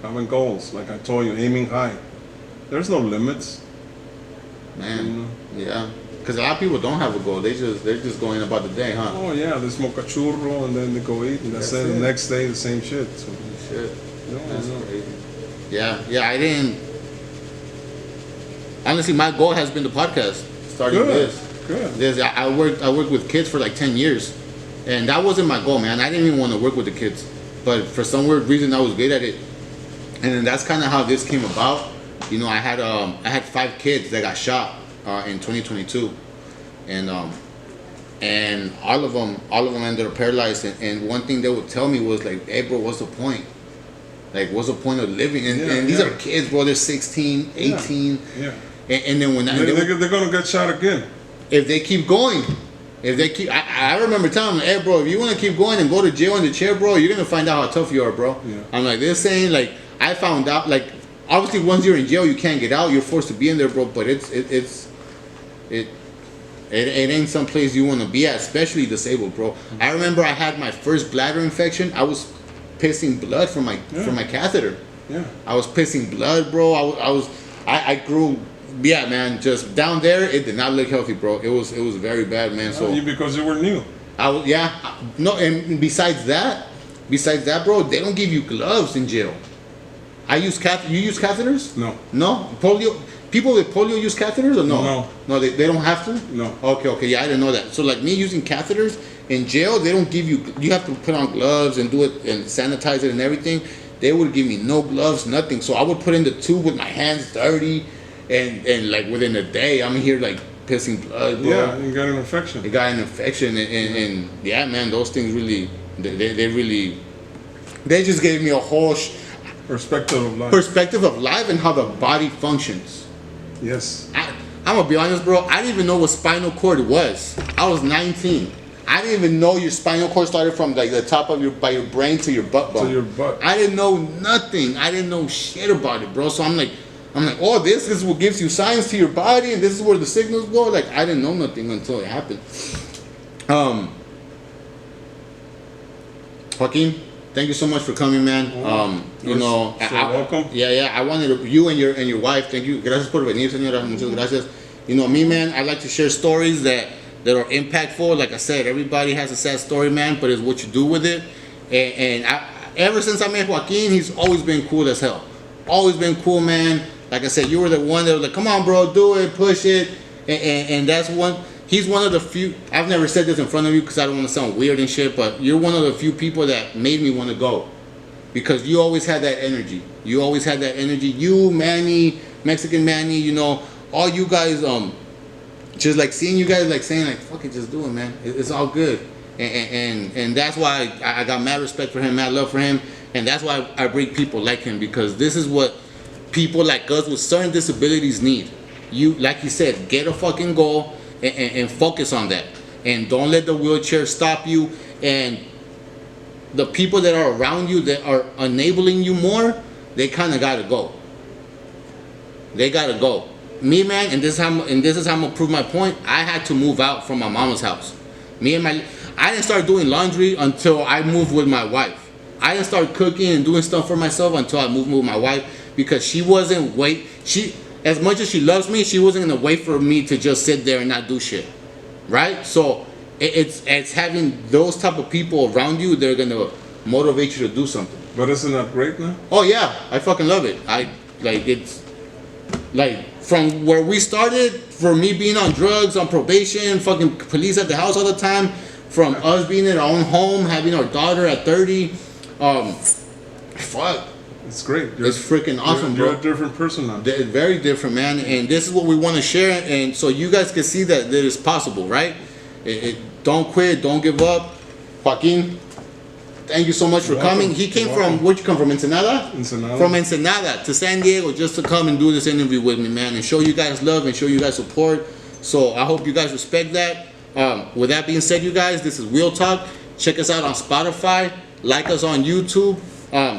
Speaker 3: Having goals, like I told you, aiming high. There's no limits.
Speaker 1: Man, yeah. Because a lot of people don't have a goal. They're just going about the day, huh?
Speaker 3: Oh yeah, they smoke a churro and then they go eat, and that's it. The next day, the same shit. So,
Speaker 1: Shit.
Speaker 3: no,
Speaker 1: That's
Speaker 3: no.
Speaker 1: crazy. Yeah, I didn't. Honestly, my goal has been the podcast. Starting
Speaker 3: Good.
Speaker 1: I worked with kids for like 10 years, and that wasn't my goal, man. I didn't even want to work with the kids, but for some weird reason, I was good at it, and then that's kind of how this came about. I had 5 kids that got shot in 2022, and all of them ended up paralyzed. And one thing they would tell me was like, "Hey, bro, what's the point? Like, what's the point of living?" And these are kids, bro. They're 16, 18.
Speaker 3: Yeah.
Speaker 1: And then when
Speaker 3: They're gonna get shot again.
Speaker 1: if they keep going, I remember telling them, "Hey, bro, if you want to keep going and go to jail in the chair, bro, you're gonna find out how tough you are, bro."
Speaker 3: Yeah.
Speaker 1: I'm like, they're saying, like, I found out, like, obviously once you're in jail, you can't get out. You're forced to be in there, bro. But it ain't some place you want to be at, especially disabled, bro. I remember I had my first bladder infection. I was pissing blood from my catheter.
Speaker 3: Yeah.
Speaker 1: I was pissing blood, bro. I grew. Yeah, man. Just down there, it did not look healthy, bro. It was very bad, man. So
Speaker 3: Because you were new.
Speaker 1: no, and besides that, bro, they don't give you gloves in jail. I use You use catheters?
Speaker 3: No.
Speaker 1: No? Polio. People with polio use catheters or no?
Speaker 3: No.
Speaker 1: No, they don't have to?
Speaker 3: No.
Speaker 1: Okay, yeah, I didn't know that. So like me using catheters in jail, they don't give you have to put on gloves and do it and sanitize it and everything. They would give me no gloves, nothing. So I would put in the tube with my hands dirty and like within a day, I'm here like pissing blood, bro.
Speaker 3: Yeah, you got an infection.
Speaker 1: It got an infection and yeah, man, those things really, they just gave me a whole perspective of life and how the body functions.
Speaker 3: Yes.
Speaker 1: I'm gonna be honest, bro. I didn't even know what spinal cord was. I was 19. I didn't even know your spinal cord started from like the top of your brain to your butt bone.
Speaker 3: To your butt.
Speaker 1: I didn't know nothing. I didn't know shit about it, bro. So I'm like, oh, this is what gives you signs to your body, and this is where the signals go. Like I didn't know nothing until it happened. Joaquin, thank you so much for coming, man. You know,
Speaker 3: welcome.
Speaker 1: Yeah. I wanted you and your wife. Thank you. Gracias por venir, señora. Muchas gracias. You know me, man. I like to share stories that are impactful. Like I said, everybody has a sad story, man, but it's what you do with it. And ever since I met Joaquin, he's always been cool as hell. Always been cool, man. Like I said, you were the one that was like, come on, bro, do it, push it. And that's one. He's one of the few. I've never said this in front of you because I don't want to sound weird and shit, but you're one of the few people that made me want to go. Because you always had that energy. You always had that energy. You, Manny, Mexican Manny, you know, all you guys, just like seeing you guys like saying like, fuck it, just do it, man. It's all good. And that's why I got mad respect for him, mad love for him. And that's why I bring people like him, because this is what people like us with certain disabilities need. You, like you said, get a fucking goal and focus on that. And don't let the wheelchair stop you. And the people that are around you that are enabling you more, they kind of gotta go. They gotta go. Me, man, and this is how I'm gonna prove my point. I had to move out from my mama's house. I didn't start doing laundry until I moved with my wife. I didn't start cooking and doing stuff for myself until I moved with my wife, because she wasn't as much as she loves me, she wasn't gonna wait for me to just sit there and not do shit, right? So it's having those type of people around you. They're gonna motivate you to do something.
Speaker 3: But isn't that great now?
Speaker 1: Oh yeah, I fucking love it. It's like from where we started, for me being on drugs, on probation, fucking police at the house all the time, from us being in our own home, having our daughter at 30, fuck.
Speaker 3: It's great.
Speaker 1: It's freaking awesome, bro.
Speaker 3: You're a different person now.
Speaker 1: Very different, man. And this is what we want to share, and so you guys can see that it's possible, right? Don't quit, don't give up. Joaquin, thank you so much for coming. He came from, where'd you come from, Ensenada?
Speaker 3: Ensenada. From
Speaker 1: Ensenada to San Diego just to come and do this interview with me, man, and show you guys love and show you guys support. So I hope you guys respect that. With that being said, you guys, this is Wheal Talk. Check us out on Spotify. Like us on YouTube.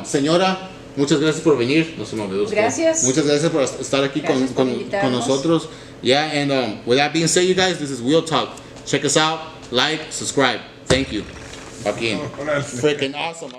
Speaker 1: Señora, muchas gracias por venir. No se me olvidó.
Speaker 4: Gracias.
Speaker 1: Muchas gracias por estar aquí con nosotros. Yeah, and with that being said, you guys, this is Wheal Talk. Check us out. Like, subscribe. Thank you. Joaquin. Freaking awesome.